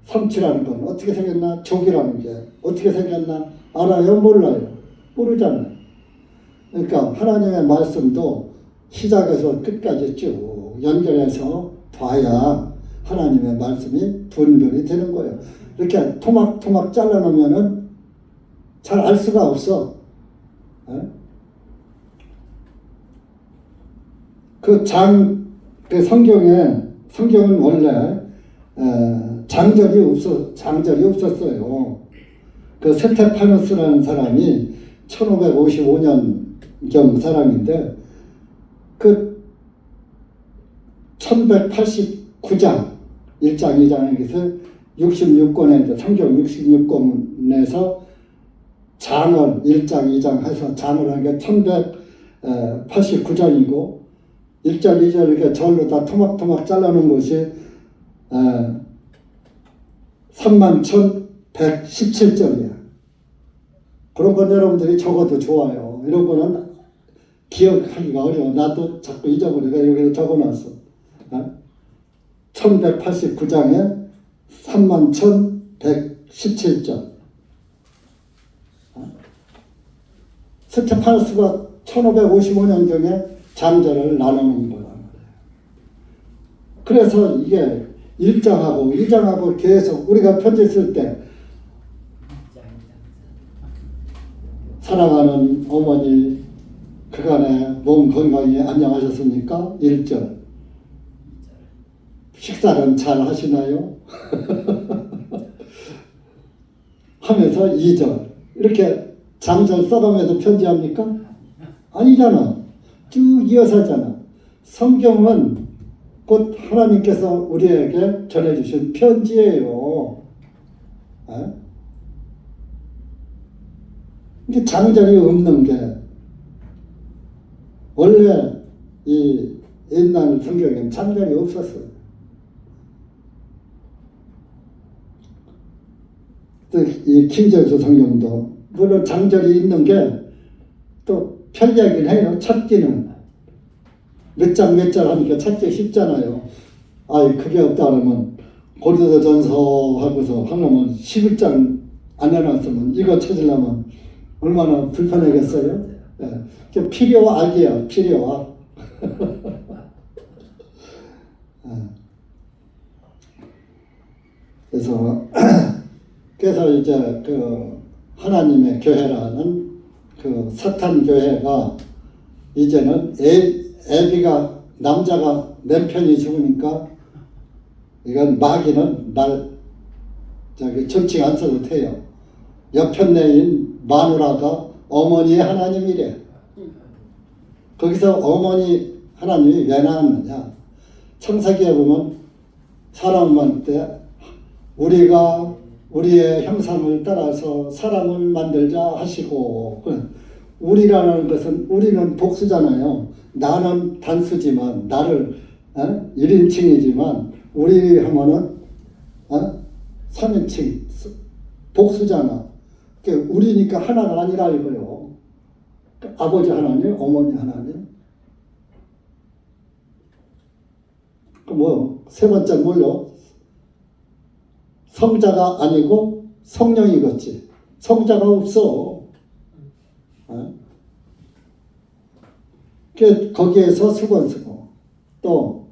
A: 삼치라는 건 어떻게 생겼나? 조기라는 게 어떻게 생겼나? 알아요? 몰라요? 모르잖아요. 그러니까 하나님의 말씀도 시작에서 끝까지 쭉 연결해서 봐야 하나님의 말씀이 분별이 되는 거예요. 이렇게 토막토막 잘라놓으면은 잘 알 수가 없어. 그 성경은 원래 장절이 없었어요. 그 스테파노스라는 사람이 1555년경 사람인데 그 1189장 1장 2장에서 66권에 성경 66권에서 장을 1장 2장 해서 장을 한 게 1189장이고 1절 2절 이렇게 절로 다 토막토막 잘라놓은 것이 31,117절이야. 그런 건 여러분들이 적어도 좋아요. 이런 거는 기억하기가 어려워. 나도 자꾸 잊어버리니까 여기서 적어놨어. 1189장에 31,117절. 스테파노스가 1555년경에 장절을 나눠놓은 거란 말이에요. 그래서 이게 1장하고 2장하고 계속 우리가 편지 쓸 때 사랑하는 어머니 그간의 몸 건강히 안녕하셨습니까? 1절. 식사는 잘 하시나요? 하면서 2절. 이렇게 장절 써가면서 편지합니까? 아니잖아. 쭉 이어서 하잖아. 성경은 곧 하나님께서 우리에게 전해주신 편지예요. 이게 장절이 없는 게 원래 이 옛날 성경에는 장절이 없었어요. 이 킹제임스 성경도 물론 장절이 있는 게 또 편리하긴 해요. 찾기는 몇 장 하니까 찾기 쉽잖아요. 그게 없다 그러면 고린도전서 하고서 하려면 11장 안 해놨으면 이거 찾으려면 얼마나 불편하겠어요? 필요악이야, 필요악. 그래서 이제 그 하나님의 교회라는 그 사탄 교회가 이제는 애비가 남자가 남편이 죽으니까 이건 마귀는 정칭 안 써도 돼요. 여편네인 마누라가 어머니의 하나님이래. 거기서 어머니 하나님이 왜 나왔느냐? 창세기에 보면 사람한테 우리가 우리의 형상을 따라서 사람을 만들자 하시고, 우리라는 것은 우리는 복수잖아요. 나는 단수지만 나를 1인칭이지만 우리 하면은 3인칭 복수잖아. 우리니까 하나가 아니라 이거요. 아버지 하나님, 어머니 하나님. 세 번째 뭘요? 성자가 아니고 성령이겠지. 성자가 없어. 거기에서 수건 쓰고 또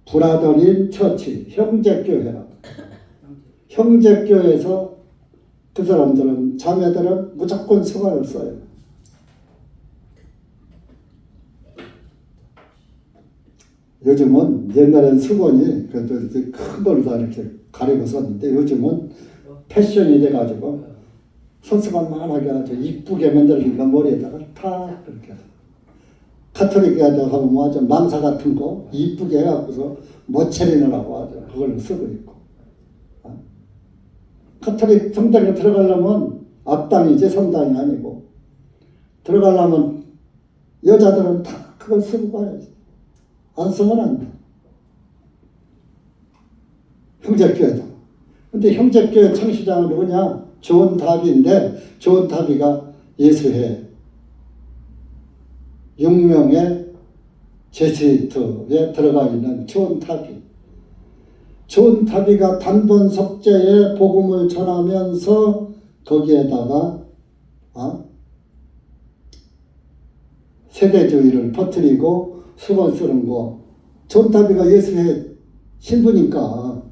A: 브라더린 처치, 형제교회라. 형제교회에서 그 사람들은 자매들은 무조건 수건을 써요. 요즘은 옛날엔 수건이 그래도 이렇게 큰 걸 다 이렇게 가리고 썼는데 요즘은 패션이 돼가지고 손수건만하게 아주 이쁘게 만들니까 머리에다가 탁 이렇게 카톨릭에다 하면 아주 망사 같은 거 이쁘게 해갖고서 모체리느라고 아주 그걸 쓰고 있고. 카톨릭 성당에 들어가려면 앞당이지 성당이 아니고 들어가려면 여자들은 다 그걸 쓰고 가야지. 안 쓰면 안 돼. 형제교회도. 근데 형제교회 창시자는 누구냐? 존 다비인데 존 다비가 예수회 6명의 제스이트에 들어가 있는 존 다비. 존 다비가 단번 석재에 복음을 전하면서 거기에다가 세대주의를 퍼뜨리고 수건 쓰는 거. 존 타비가 예수의 신부니까.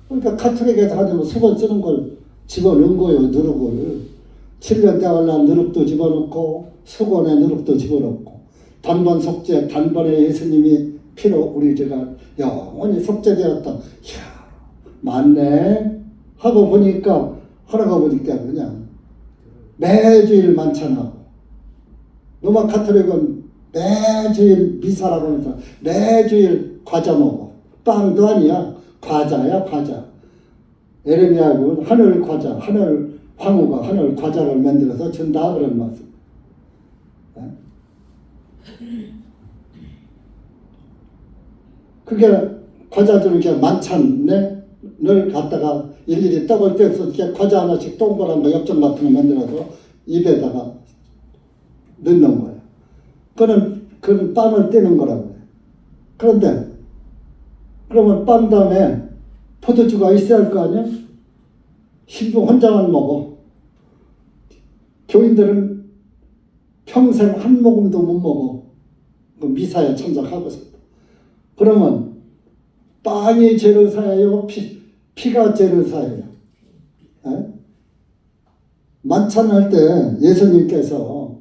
A: 그러니까 카톨릭에서 하려면 수건 쓰는 걸 집어넣은 거예요. 누룩을. 7년 때war라 누룩도 집어넣고 수건에 누룩도 집어넣고 단번 속죄 단번에 예수님이 피로 우리 죄가 영원히 속죄되었다. 이야 맞네 하고 보니까 하나가 보니까 그냥 매주일 만찬하고 로마 카톨릭은 매주일 미사라고 하면서 매주일 과자 먹어. 빵도 아니야. 과자야 과자. 에레미야는 하늘 과자, 하늘 황후가 하늘 과자를 만들어서 준다 그런 말씀. 그게 과자 주는 게 만찬을 갖다가 일일이 떡을 떼서 이렇게 과자 하나씩 동그란 거 엽전 같은 거 만들어서 입에다가 넣는 거예요. 그건 빵을 떼는 거라고 해요. 그런데 그러면 빵 다음에 포도주가 있어야 할 거 아니야? 신부 혼자만 먹어. 교인들은 평생 한 모금도 못 먹어. 그 미사에 참석하고서. 그러면 빵이 죄를 사해요? 피가 죄를 사해요? 에? 만찬할 때 예수님께서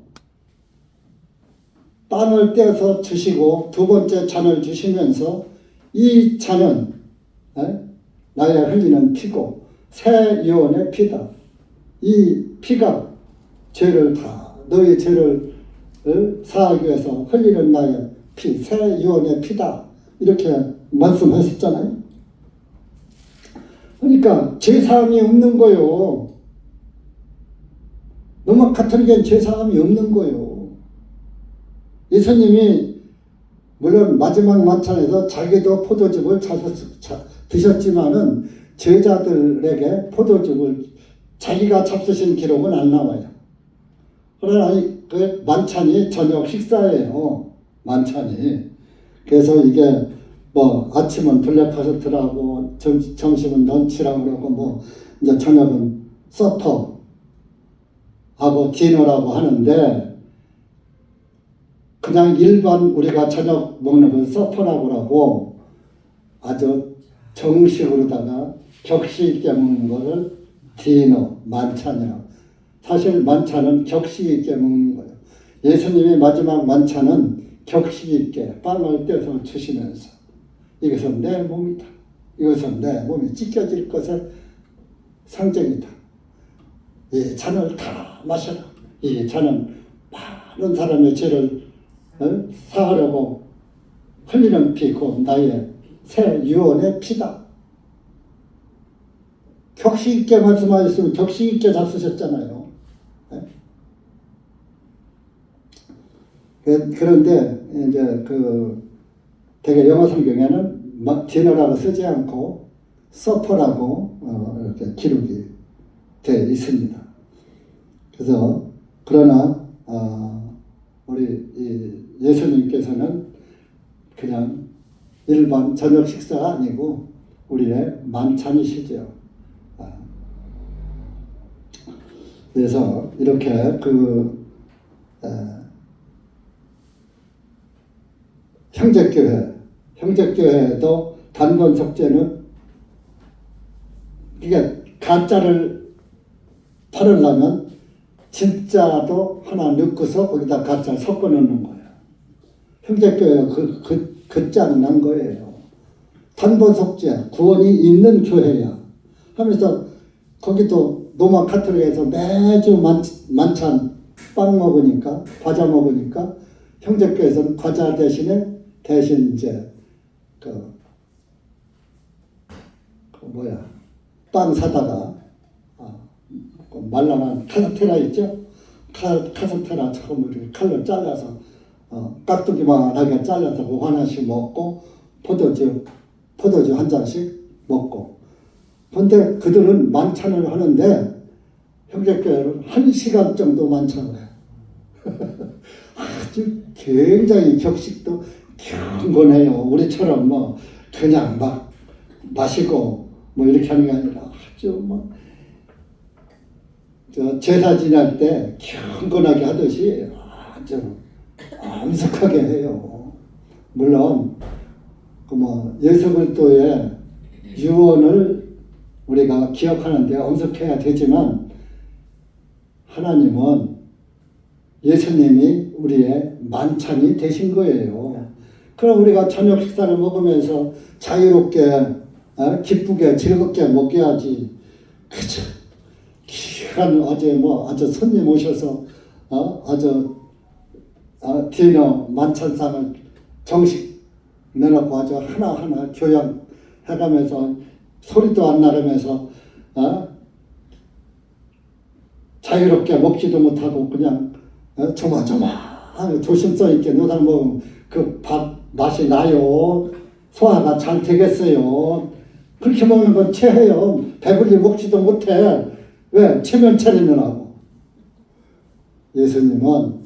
A: 빵을 떼어서 주시고 두 번째 잔을 주시면서 이 잔은 나의 흘리는 피고 새 유언의 피다. 이 피가 죄를 다 너의 죄를 사하기 위해서 흘리는 나의 피, 새 유언의 피다. 이렇게 말씀하셨잖아요. 그러니까 죄사함이 없는 거요. 로마 카톨릭엔 죄사함이 없는 거요. 예수님이 물론 마지막 만찬에서 자기도 포도즙을 드셨지만은 제자들에게 포도즙을 자기가 잡수신 기록은 안 나와요. 그러나 그 만찬이 저녁 식사예요. 만찬이. 그래서 이게 뭐 아침은 블랙파스트라고 점심은 런치라고 그러고 뭐 이제 저녁은 서퍼하고 디너라고 하는데 그냥 일반 우리가 저녁 먹는 건 서퍼라고 하고 아주 정식으로다가 격식 있게 먹는 거를 디너, 만찬이라고. 사실 만찬은 격식 있게 먹는 거예요. 예수님의 마지막 만찬은 격식 있게 빵을 떼서 주시면서 이것은 내 몸이다. 이것은 내 몸이 찢겨질 것의 상징이다. 이 잔을 다 마셔라. 이 잔은 많은 사람의 죄를 사하려고 흘리는 피, 곧 나의 새 유언의 피다. 격식 있게 말씀하셨으면 격식 있게 잘 쓰셨잖아요. 그런데 이제 되게 영어 성경에는 디너라고 쓰지 않고 서퍼라고 이렇게 기록이 되어 있습니다. 그래서 그러나 우리 예수님께서는 그냥 일반 저녁 식사가 아니고 우리의 만찬이시죠. 그래서 이렇게 형제교회도 단번 속죄는 이게 가짜를 팔으려면 진짜도 하나 넣고서 거기다 가짜를 섞어 넣는 거예요. 형제교회가 그 짠 난 거예요. 단번 속죄, 구원이 있는 교회야 하면서 거기도 로마 카톨릭에서 매주 만찬 빵 먹으니까 과자 먹으니까 형제교회에서는 과자 대신 이제 빵 사다가 말랑한 카스테라 있죠? 카스테라 처음 이렇게 칼로 잘라서 깍두기만하게 잘라서 그 하나씩 먹고 포도주 한 잔씩 먹고. 근데 그들은 만찬을 하는데 형제교회는 1시간 정도 만찬을 해요. 아주 굉장히 격식도 경건해요. 우리처럼 뭐 그냥 막 마시고 뭐 이렇게 하는 게 아니라 아주 뭐 제사 지낼 때 경건하게 하듯이 아주 엄숙하게 해요. 물론 예수 그리스도의 유언을 우리가 기억하는데 엄숙해야 되지만 하나님은 예수님이 우리의 만찬이 되신 거예요. 그럼 우리가 저녁 식사를 먹으면서 자유롭게 기쁘게 즐겁게 먹여야지. 그저 기간 어제 아주 손님 오셔서 아주 디너 만찬상을 정식 내놓고 아주 하나하나 교양해가면서 소리도 안 나가면서 자유롭게 먹지도 못하고 그냥 조마조마 조심성 있게 노상 먹으면 그 밥 맛이 나요. 소화가 잘 되겠어요. 그렇게 먹는 건 체해요. 배불리 먹지도 못해. 왜? 체면 차리느라고. 예수님은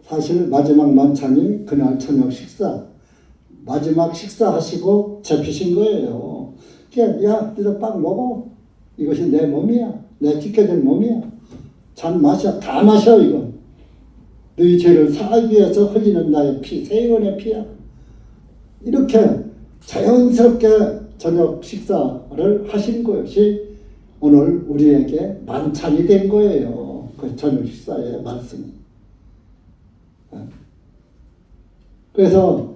A: 사실 마지막 만찬이 그날 저녁 식사. 마지막 식사하시고 잡히신 거예요. 야, 너희들 빵 먹어. 이것이 내 몸이야. 내 찢겨진 몸이야. 잔 마셔. 다 마셔 이거. 너희 죄를 사하기 위해서 흘리는 나의 피, 새 의원의 피야. 이렇게 자연스럽게 저녁 식사를 하신 것이 오늘 우리에게 만찬이 된 거예요. 그 저녁 식사의 말씀이. 그래서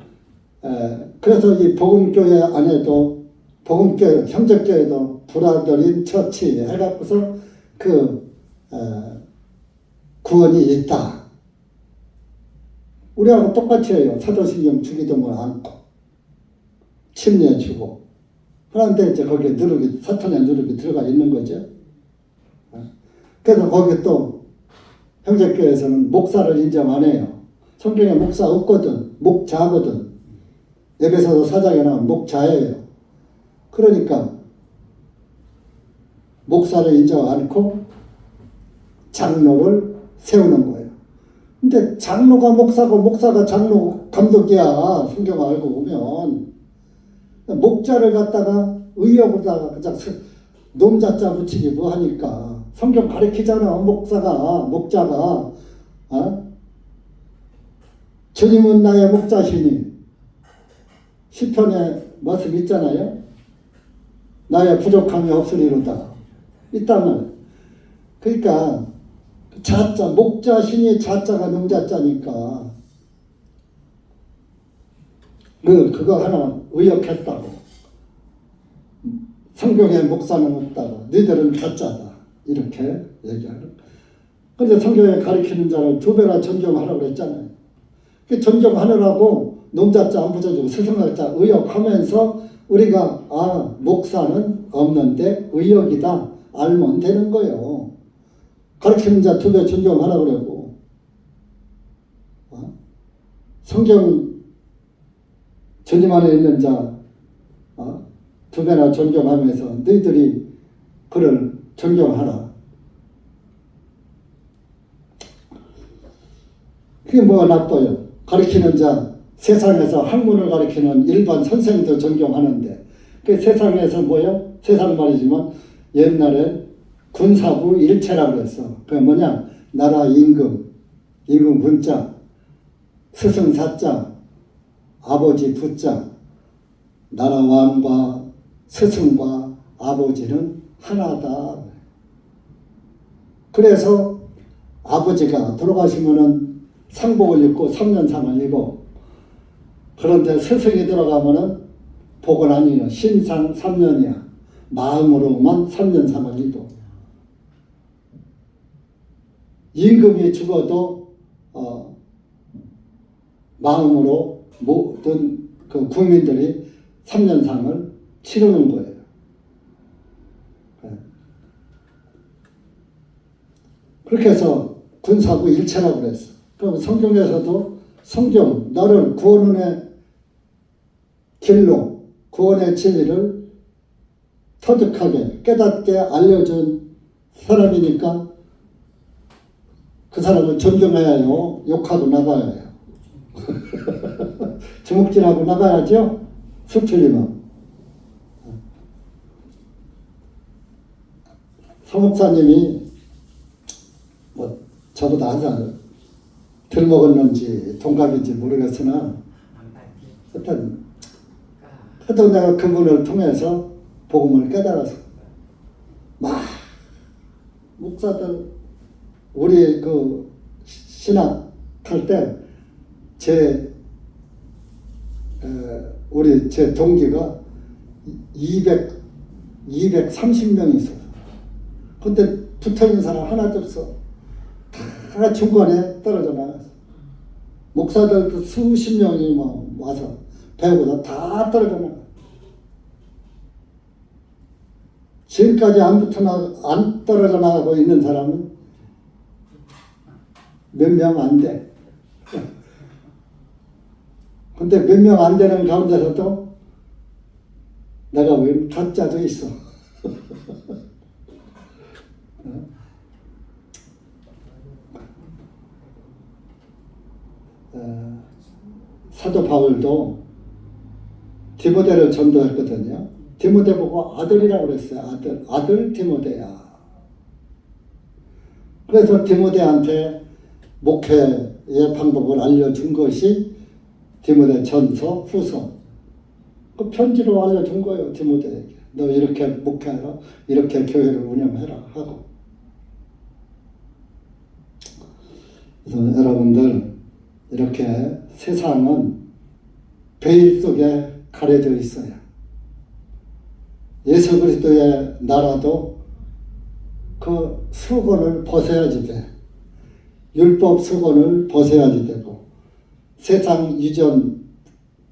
A: 이 복음교회 안에도 복음교회, 형제교회도 브라더린 처치 해갖고서 구원이 있다. 우리하고 똑같이 해요. 사도신경 주기도문 않고 침례 주고. 그런데 이제 거기에 사탄의 누룩이 들어가 있는 거죠. 그래서 거기 또 형제교회에서는 목사를 인정 안 해요. 성경에 목사 없거든. 목자거든. 에베소서 4장에 나온 목자예요. 그러니까 목사를 인정 않고 장로를 세우는 거예요. 근데 장로가 목사고 목사가 장로 감독이야. 성경 알고 보면. 목자를 갖다가 의역으로다가 그냥 놈자자 붙이기 뭐 하니까. 성경 가르치잖아. 목자가. 주님은 나의 목자시니. 시편에 말씀 있잖아요. 나의 부족함이 없으리로다. 있다면. 그러니까 자자, 목자신이 자자가 능자자니까 그거 하나 의역했다고. 성경에 목사는 없다고. 너희들은 가짜다. 이렇게 얘기하는. 그런데 성경에 가르치는 자를 2배나 존경하라고 그랬잖아요. 그 존경하느라고 농자자 안 붙여주고 스승자자 의역하면서 우리가 목사는 없는데 의역이다 알면 되는 거예요. 가르치는 자 2배 존경하라고 그러고 성경 주님 안에 있는 자 2배나 존경하면서 너희들이 그를 존경하라. 그게 뭐가 나빠요? 가르치는 자, 세상에서 학문을 가르치는 일반 선생도 존경하는데 그 세상에서 뭐요? 세상 말이지만 옛날에 군사부 일체라고 했어. 그게 뭐냐? 나라 임금 문자, 스승 사자, 아버지 부자, 나라 왕과 스승과 아버지는 하나다. 그래서 아버지가 돌아가시면은 상복을 입고 3년상을 입어. 그런데 스승이 들어가면은 복은 아니에요. 신상 3년이야. 마음으로만 3년상을 입어. 임금이 죽어도 마음으로 모든 그 국민들이 3년상을 치르는 거예요. 그렇게 해서 군사부 일체라고 그랬어. 그럼 성경에서도 성경 너를 구원의 길로 구원의 진리를 터득하게 깨닫게 알려준 사람이니까 그 사람을 존경해야 해요. 욕하고 나가야 해요. 주먹질하고 나가야죠. 수틀리면. 서목사님이 저보다 한살 덜 먹었는지 동갑인지 모르겠으나 하여튼 하도 내가 그분을 통해서 복음을 깨달아서 막 목사들 우리 그 신학할 때 우리 제 동기가 230명이 있어요. 근데 붙어있는 사람 하나도 없어. 다 중간에 떨어져 나갔어. 목사들도 수십 명이 뭐 와서 배우고 다 떨어져 나갔어. 지금까지 안 떨어져 나가고 있는 사람은 몇 명 안 돼. 근데 몇 명 안 되는 가운데서도 내가 왜 가짜도 있어. 사도 바울도 디모데를 전도했거든요. 디모데 보고 아들이라고 그랬어요. 아들 디모데야. 그래서 디모데한테 목회의 방법을 알려준 것이 디모데 전서 후서. 그 편지로 알려준 거예요. 디모데에게. 너 이렇게 목회하라. 이렇게 교회를 운영해라 하고. 그래서 여러분들 이렇게 세상은 베일 속에 가려져 있어요. 예수 그리스도의 나라도 그 수건을 벗어야지 돼. 율법 수건을 벗어야지 되고 세상 이전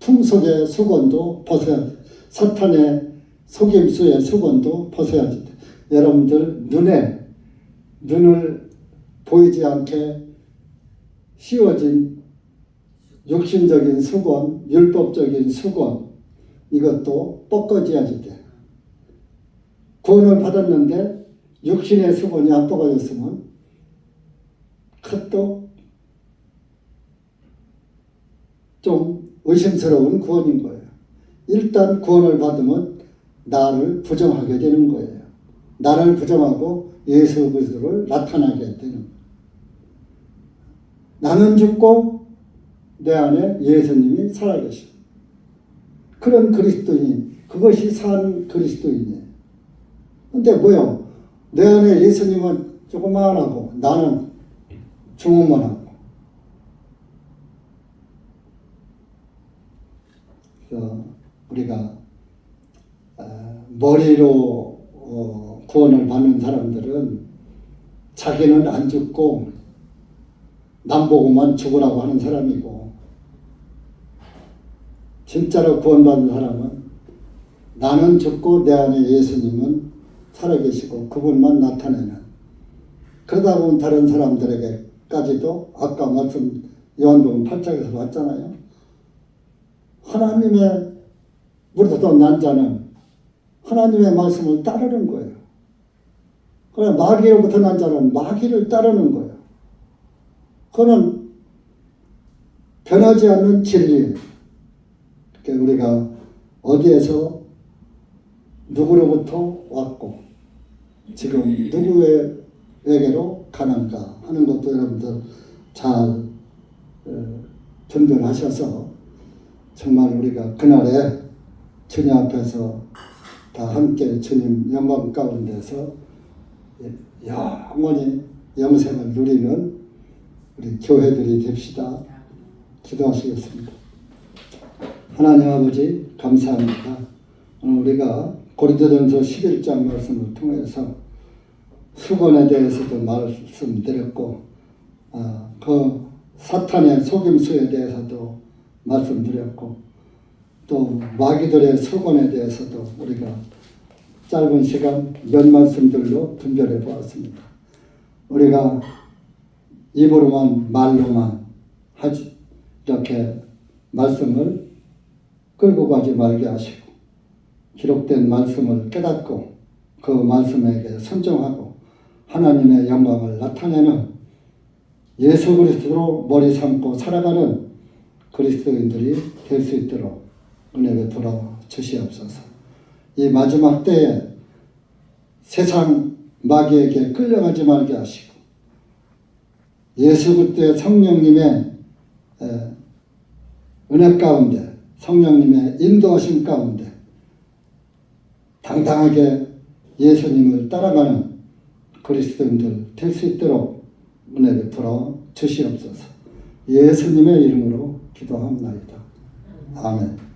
A: 풍속의 수건도 벗어야 돼. 사탄의 속임수의 수건도 벗어야지 돼. 여러분들 눈을 보이지 않게 씌워진 육신적인 수건, 율법적인 수건 이것도 벗겨져야지 돼. 구원을 받았는데 육신의 수건이 안 벗어졌으면 그것도 좀 의심스러운 구원인 거예요. 일단 구원을 받으면 나를 부정하게 되는 거예요. 나를 부정하고 예수 그리스도를 나타나게 되는 거예요. 나는 죽고 내 안에 예수님이 살아계시고 그런 그리스도인, 그것이 산 그리스도인이에요. 근데 뭐요? 내 안에 예수님은 조그만하고 나는 중후만하고. 그래서 우리가 머리로 구원을 받는 사람들은 자기는 안 죽고 남 보고만 죽으라고 하는 사람이고, 진짜로 구원받은 사람은 나는 죽고 내 안에 예수님은 살아계시고 그분만 나타내는, 그러다 보면 다른 사람들에게까지도 아까 말씀 요한복음 8장에서 봤잖아요. 하나님의 우리도 난 자는 하나님의 말씀을 따르는 거예요. 그래 마귀로부터 난 자는 마귀를 따르는 거예요. 그거는 변하지 않는 진리예요. 그러니까 우리가 어디에서 누구로부터 왔고 지금 누구에게로 가는가 하는 것도 여러분들 잘 분별하셔서 정말 우리가 그날에 주님 앞에서 다 함께 주님 영광 가운데서 영원히 영생을 누리는 우리 교회들이 됩시다. 기도하시겠습니다. 하나님 아버지 감사합니다. 오늘 우리가 고린도전서 11장 말씀을 통해서 수건에 대해서도 말씀드렸고 그 사탄의 속임수에 대해서도 말씀드렸고 또 마귀들의 수건에 대해서도 우리가 짧은 시간 몇 말씀들로 분별해 보았습니다. 우리가 입으로만 말로만 하지 이렇게 말씀을 끌고 가지 말게 하시고 기록된 말씀을 깨닫고 그 말씀에게 순종하고 하나님의 영광을 나타내는 예수 그리스도로 머리 삼고 살아가는 그리스도인들이 될 수 있도록 은혜 베풀어 주시옵소서. 이 마지막 때에 세상 마귀에게 끌려가지 말게 하시고 예수 그리스도의 성령님의 은혜 가운데, 성령님의 인도하심 가운데 당당하게 예수님을 따라가는 그리스도인들 될 수 있도록 은혜 베풀어 주시옵소서. 예수님의 이름으로 기도합니다. 아멘.